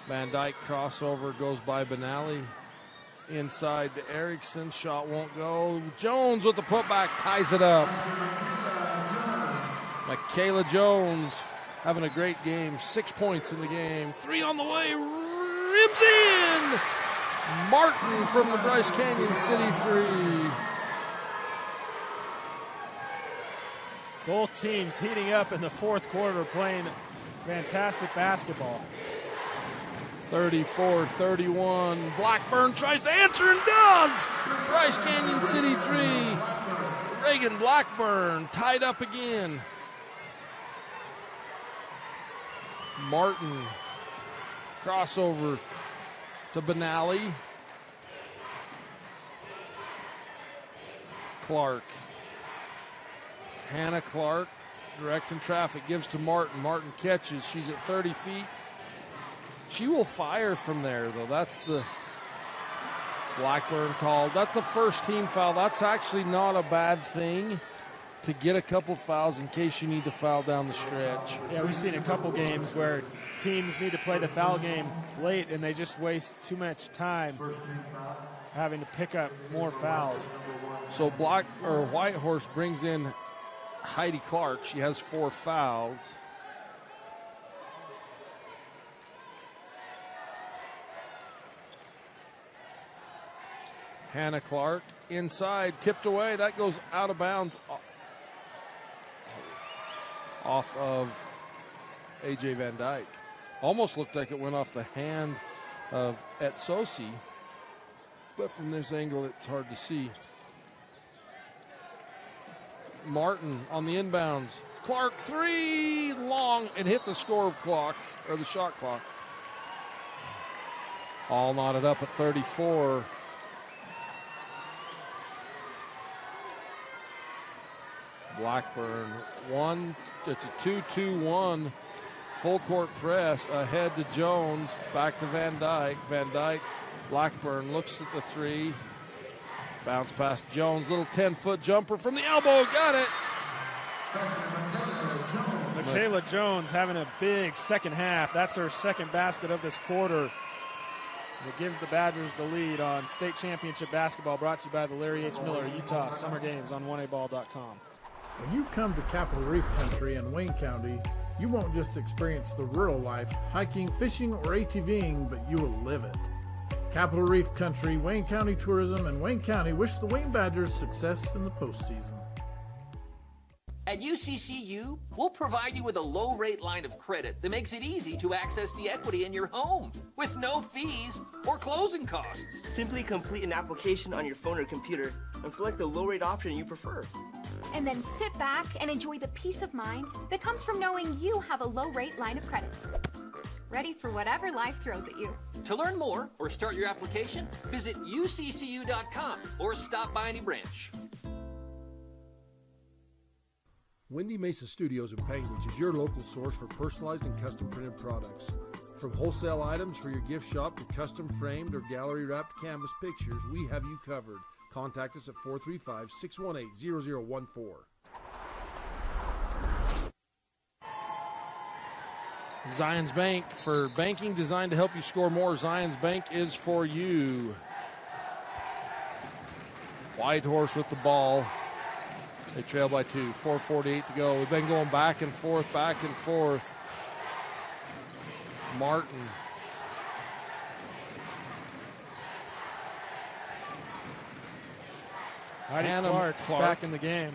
Van Dyke crossover goes by Benally. Inside to Erickson. Shot won't go. Jones with the putback ties it up. Michaela Jones having a great game. 6 points in the game. 3 on the way. Rims in. Martin from the Bryce Canyon City 3. Both teams heating up in the fourth quarter, playing fantastic basketball. 34-31. Blackburn tries to answer and does. Bryce Canyon City 3. Reagan Blackburn tied up again. Martin crossover to Benally. Clark. Hannah Clark directing traffic, gives to Martin. Martin catches. She's at 30 feet. She will fire from there, though. That's the Blackburn called. That's the first team foul. That's actually not a bad thing to get a couple fouls in case you need to foul down the stretch. Yeah, we've seen a couple games where teams need to play the foul game late and they just waste too much time having to pick up more fouls. So Whitehorse brings in Heidi Clark. She has 4 fouls. Hannah Clark inside, tipped away. That goes out of bounds off of A.J. Van Dyke. Almost looked like it went off the hand of Etsosi, but from this angle, it's hard to see. Martin on the inbounds. Clark 3, long, and hit the score clock, or the shot clock. All knotted up at 34. Blackburn, it's a 2-2-1 full court press ahead to Jones, back to Van Dyke. Van Dyke, Blackburn looks at the 3, bounce past Jones, little 10-foot jumper from the elbow, got it. Michaela Jones having a big second half. That's her second basket of this quarter. It gives the Badgers the lead on state championship basketball, brought to you by the Larry H. Miller Utah Summer Games on 1aball.com. When you come to Capitol Reef Country in Wayne County, you won't just experience the rural life, hiking, fishing, or ATVing, but you will live it. Capitol Reef Country, Wayne County Tourism, and Wayne County wish the Wayne Badgers success in the postseason. At UCCU, we'll provide you with a low-rate line of credit that makes it easy to access the equity in your home with no fees or closing costs. Simply complete an application on your phone or computer and select the low-rate option you prefer. And then sit back and enjoy the peace of mind that comes from knowing you have a low-rate line of credit. Ready for whatever life throws at you. To learn more or start your application, visit uccu.com or stop by any branch. Windy Mesa Studios in Panguitch is your local source for personalized and custom printed products. From wholesale items for your gift shop to custom framed or gallery wrapped canvas pictures, we have you covered. Contact us at 435-618-0014. Zions Bank, for banking designed to help you score more, Zions Bank is for you. Whitehorse with the ball. They trail by 2, 4:48 to go. We've been going back and forth, back and forth. Martin. Heidi Clark's back in the game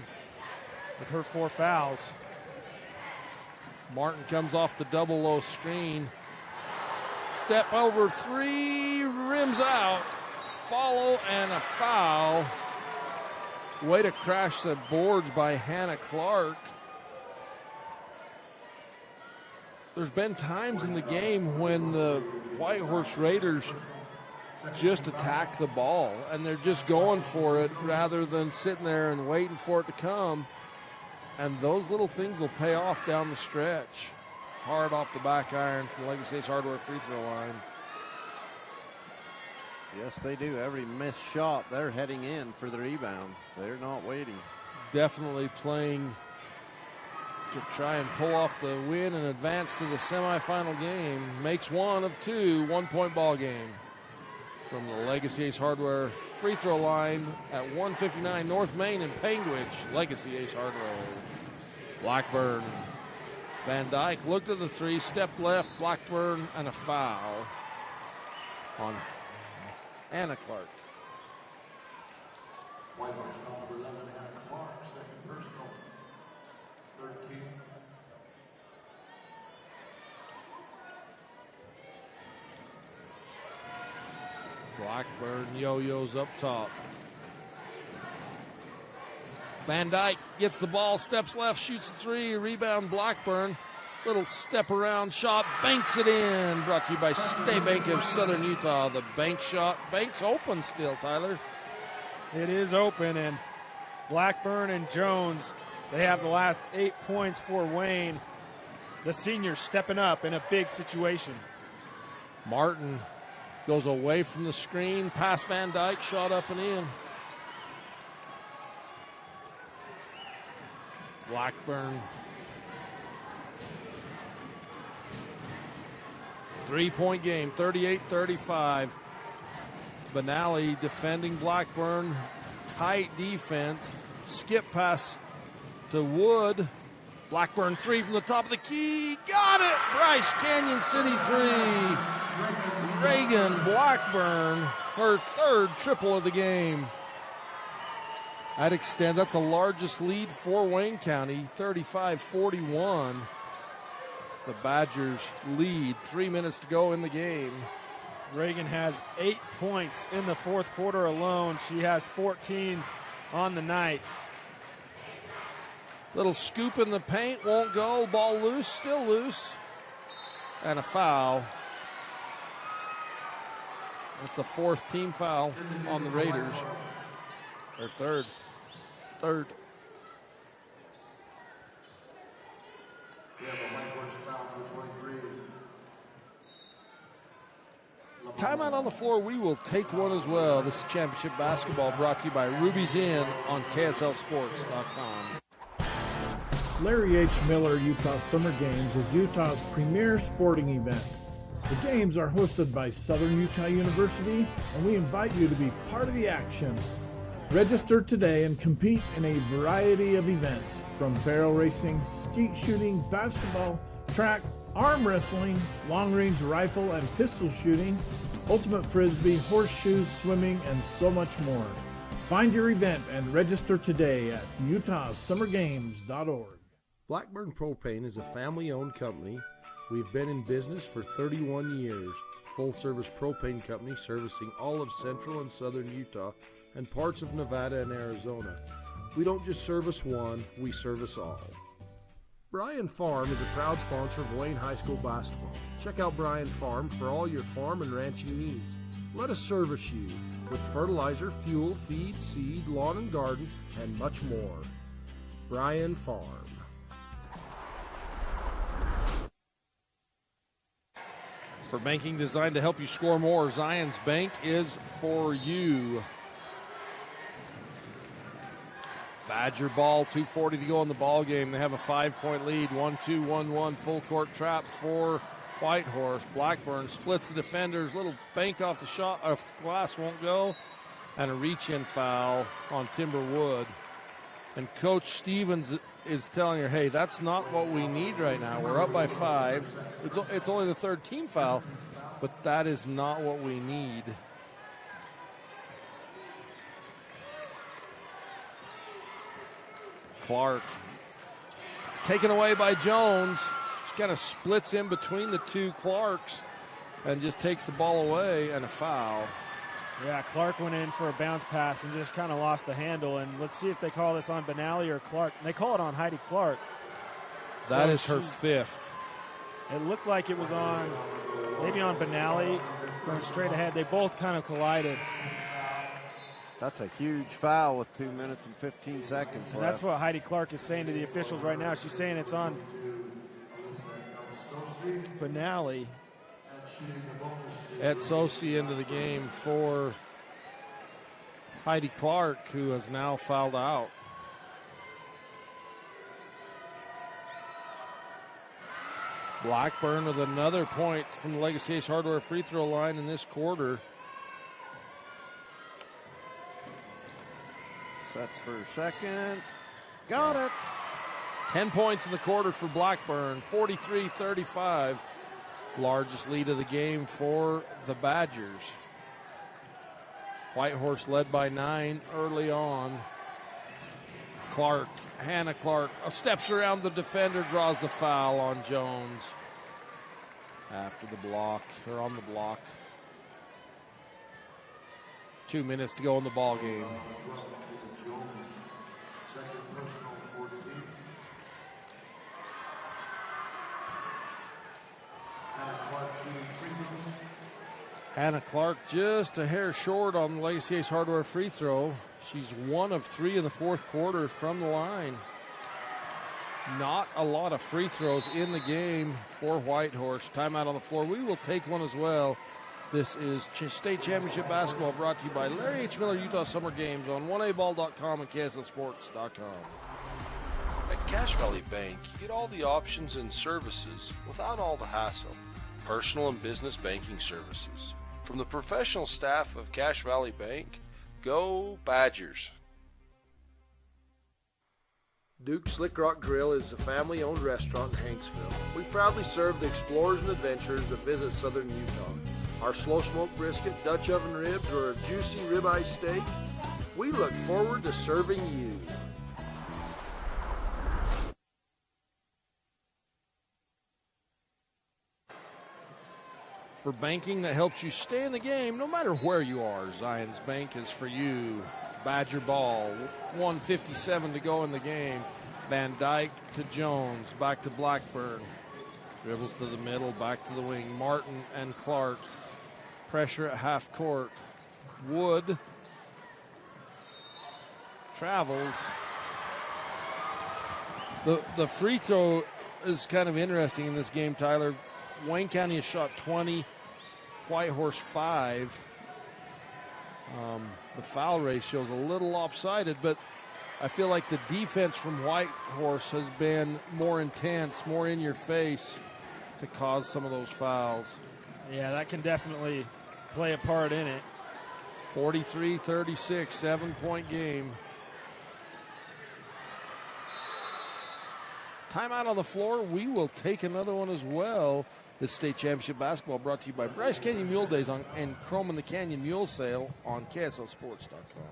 with her 4 fouls. Martin comes off the double low screen. Step over 3, rims out. Follow and a foul. Way to crash the boards by Hannah Clark. There's been times in the game when the Whitehorse Raiders just attack the ball, and they're just going for it rather than sitting there and waiting for it to come. And those little things will pay off down the stretch. Hard off the back iron from Legacy Ace Hardware free throw line. Yes, they do. Every missed shot, they're heading in for the rebound. They're not waiting. Definitely playing to try and pull off the win and advance to the semifinal game. Makes 1 of 2, 1-point ball game from the Legacy Ace Hardware free throw line at 159 North Main in Panguitch. Legacy Ace Hardware. Blackburn. Van Dyke looked at the 3, step left, Blackburn, and a foul on Hannah Clark. Whitehorse foul number 11, Hannah Clark, second personal. 13. Blackburn yo-yos up top. Van Dyke gets the ball, steps left, shoots the 3, rebound Blackburn. Little step around shot, banks it in. Brought to you by State Bank of Southern Utah. The bank shot, bank's open still, Tyler. It is open, and Blackburn and Jones, they have the last 8 points for Wayne. The seniors stepping up in a big situation. Martin goes away from the screen, past Van Dyke, shot up and in. Blackburn. 3-point game, 38-35. Benally defending Blackburn. Tight defense. Skip pass to Wood. Blackburn 3 from the top of the key. Got it! Bryce Canyon City 3. Reagan Blackburn, her third triple of the game. That's the largest lead for Wayne County, 35-41. The Badgers lead. 3 minutes to go in the game. Reagan has 8 points in the fourth quarter alone. She has 14 on the night. Little scoop in the paint, won't go. Ball loose, still loose. And a foul. That's the fourth team foul on the Raiders. Or third. We have a Whitehorse foul, number 23. Timeout on the floor. We will take one as well. This is championship basketball brought to you by Ruby's Inn on KSLSports.com. Larry H. Miller Utah Summer Games is Utah's premier sporting event. The games are hosted by Southern Utah University, and we invite you to be part of the action. Register today and compete in a variety of events, from barrel racing, skeet shooting, basketball, track, arm wrestling, long-range rifle and pistol shooting, ultimate frisbee, horseshoes, swimming, and so much more. Find your event and register today at utahsummergames.org. Blackburn Propane is a family-owned company. We've been in business for 31 years. Full-service propane company servicing all of central and southern Utah and parts of Nevada and Arizona. We don't just service one, we service all. Bryan Farm is a proud sponsor of Wayne High School basketball. Check out Bryan Farm for all your farm and ranching needs. Let us service you with fertilizer, fuel, feed, seed, lawn and garden, and much more. Bryan Farm. For banking designed to help you score more, Zion's Bank is for you. Badger ball, 2:40 to go in the ball game. They have a 5-point lead, 1-2, 1-1, full court trap for Whitehorse. Blackburn splits the defenders, little bank off the shot, off the glass won't go, and a reach-in foul on Timberwood. And Coach Stevens is telling her, hey, that's not what we need right now. We're up by 5. It's only the third team foul, but that is not what we need. Clark taken away by Jones. She kind of splits in between the two Clarks and just takes the ball away, and a foul. Yeah, Clark went in for a bounce pass and just kind of lost the handle. And let's see if they call this on Benally or Clark. They call it on Heidi Clark. That is her 5th. It looked like it was on, maybe on Benally, going straight ahead. They both kind of collided. That's a huge foul with 2 minutes and 15 seconds left. And that's what Heidi Clark is saying to the officials right now. She's saying it's on Benally. Ed Sosi into the game for Heidi Clark, who has now fouled out. Blackburn with another point from the Legacy Ace Hardware free throw line in this quarter. Sets for a second. Got it. 10 points in the quarter for Blackburn, 43-35. Largest lead of the game for the Badgers. Whitehorse led by 9 early on. Clark, Hannah Clark, steps around the defender, draws the foul on Jones. After the block, or on the block. 2 minutes to go in the ball game. Hannah Clark just a hair short on the Legacy Ace Hardware free throw. She's 1 of 3 in the fourth quarter from the line. Not a lot of free throws in the game for Whitehorse. Timeout on the floor. We will take one as well. This is state championship basketball brought to you by Larry H. Miller Utah Summer Games on 1aball.com and KSLSports.com. At Cache Valley Bank, you get all the options and services without all the hassle. Personal and business banking services. From the professional staff of Cache Valley Bank, go Badgers. Duke Slick Rock Grill is a family-owned restaurant in Hanksville. We proudly serve the explorers and adventurers that visit southern Utah. Our slow-smoked brisket, Dutch oven ribs, or a juicy ribeye steak, we look forward to serving you. For banking that helps you stay in the game no matter where you are, Zions Bank is for you. Badger ball, 1:57 to go in the game. Van Dyke to Jones, back to Blackburn. Dribbles to the middle, back to the wing. Martin and Clark. Pressure at half court. Wood travels. The free throw is kind of interesting in this game, Tyler. Wayne County has shot 20, Whitehorse 5. The foul ratio is a little lopsided, but I feel like the defense from Whitehorse has been more intense, more in your face to cause some of those fouls. Yeah, that can definitely play a part in it. 43-36, 7-point game. Timeout on the floor. We will take another one as well. This state championship basketball brought to you by Bryce Canyon Mule Days and Chrome and the Canyon Mule Sale on KSLSports.com.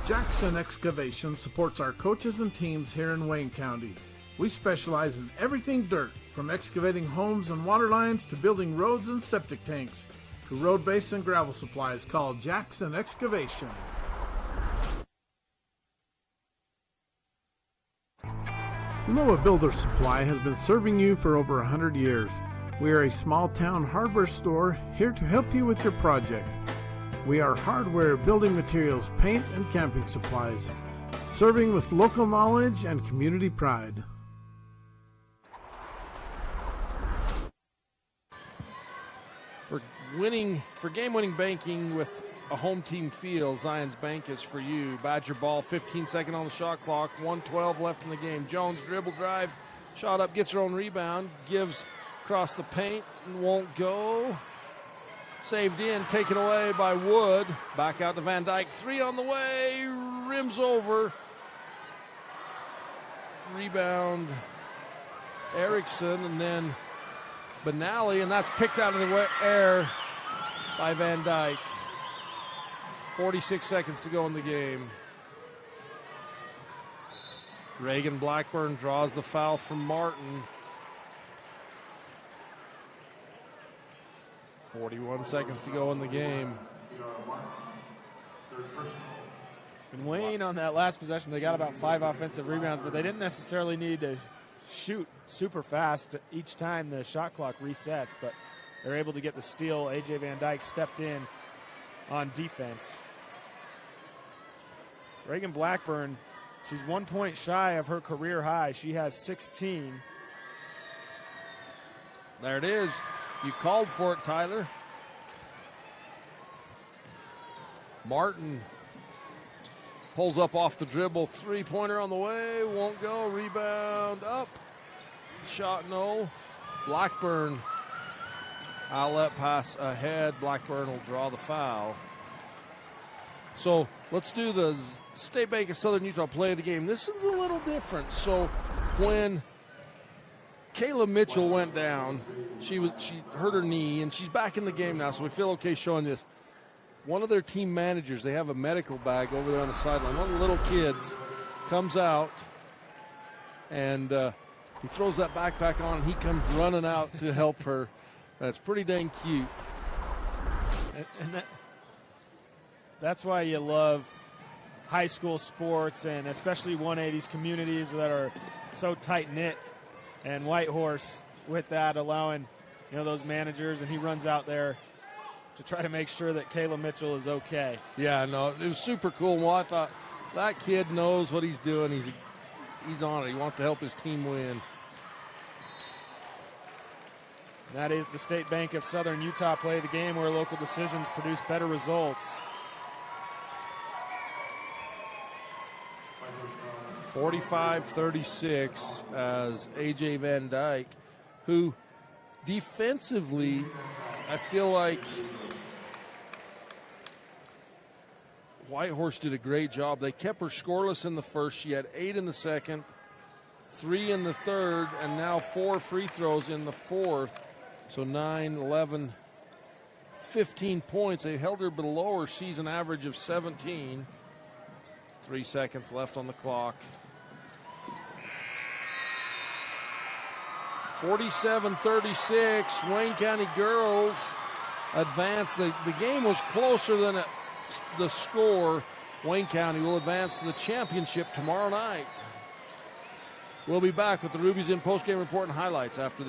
Jackson Excavation supports our coaches and teams here in Wayne County. We specialize in everything dirt, from excavating homes and water lines to building roads and septic tanks to road base and gravel supplies. Call Jackson Excavation. Loa Builder Supply has been serving you for over 100 years. We are a small town hardware store here to help you with your project. We are hardware, building materials, paint, and camping supplies, serving with local knowledge and community pride. For game-winning banking with a home team feel, Zions Bank is for you. Badger ball, 15-second on the shot clock, 1:12 left in the game. Jones dribble drive, shot up, gets her own rebound, gives across the paint and won't go. Saved in, taken away by Wood. Back out to Van Dyke, 3 on the way, rims over. Rebound Erickson, and then Benally, and that's picked out of the air by Van Dyke. 46 seconds to go in the game. Reagan Blackburn draws the foul from Martin. 41 seconds to go in the game. And Wayne on that last possession, they got about 5 offensive rebounds, but they didn't necessarily need to shoot super fast each time the shot clock resets, but they're able to get the steal. A.J. Van Dyke stepped in on defense. Reagan Blackburn, she's 1 point shy of her career high. She has 16. There it is. You called for it, Tyler. Martin pulls up off the dribble. 3-pointer on the way. Won't go. Rebound up. Shot no. Blackburn. Outlet pass ahead. Blackburn will draw the foul. So let's do the State Bank of Southern Utah play of the game. This one's a little different. So when Kayla Mitchell went down, she hurt her knee, and she's back in the game now, so we feel okay showing this. One of their team managers, they have a medical bag over there on the sideline. One of the little kids comes out, and he throws that backpack on, and he comes running out to help her. That's pretty dang cute. And that's why you love high school sports, and especially 180s communities that are so tight-knit. And Whitehorse, with that, allowing those managers, and he runs out there to try to make sure that Kayla Mitchell is okay. Yeah, no, it was super cool. Well, I thought that kid knows what he's doing. He's on it. He wants to help his team win. That is the State Bank of Southern Utah play of the game, where local decisions produce better results. 45-36 as A.J. Van Dyke, who defensively, I feel like Whitehorse did a great job. They kept her scoreless in the first. She had 8 in the second, 3 in the third, and now 4 free throws in the fourth. So 9, 11, 15 points. They held her below her season average of 17. 3 seconds left on the clock. 47-36, Wayne County girls advance. The game was closer than the score. Wayne County will advance to the championship tomorrow night. We'll be back with the Rubies In postgame report and highlights after this.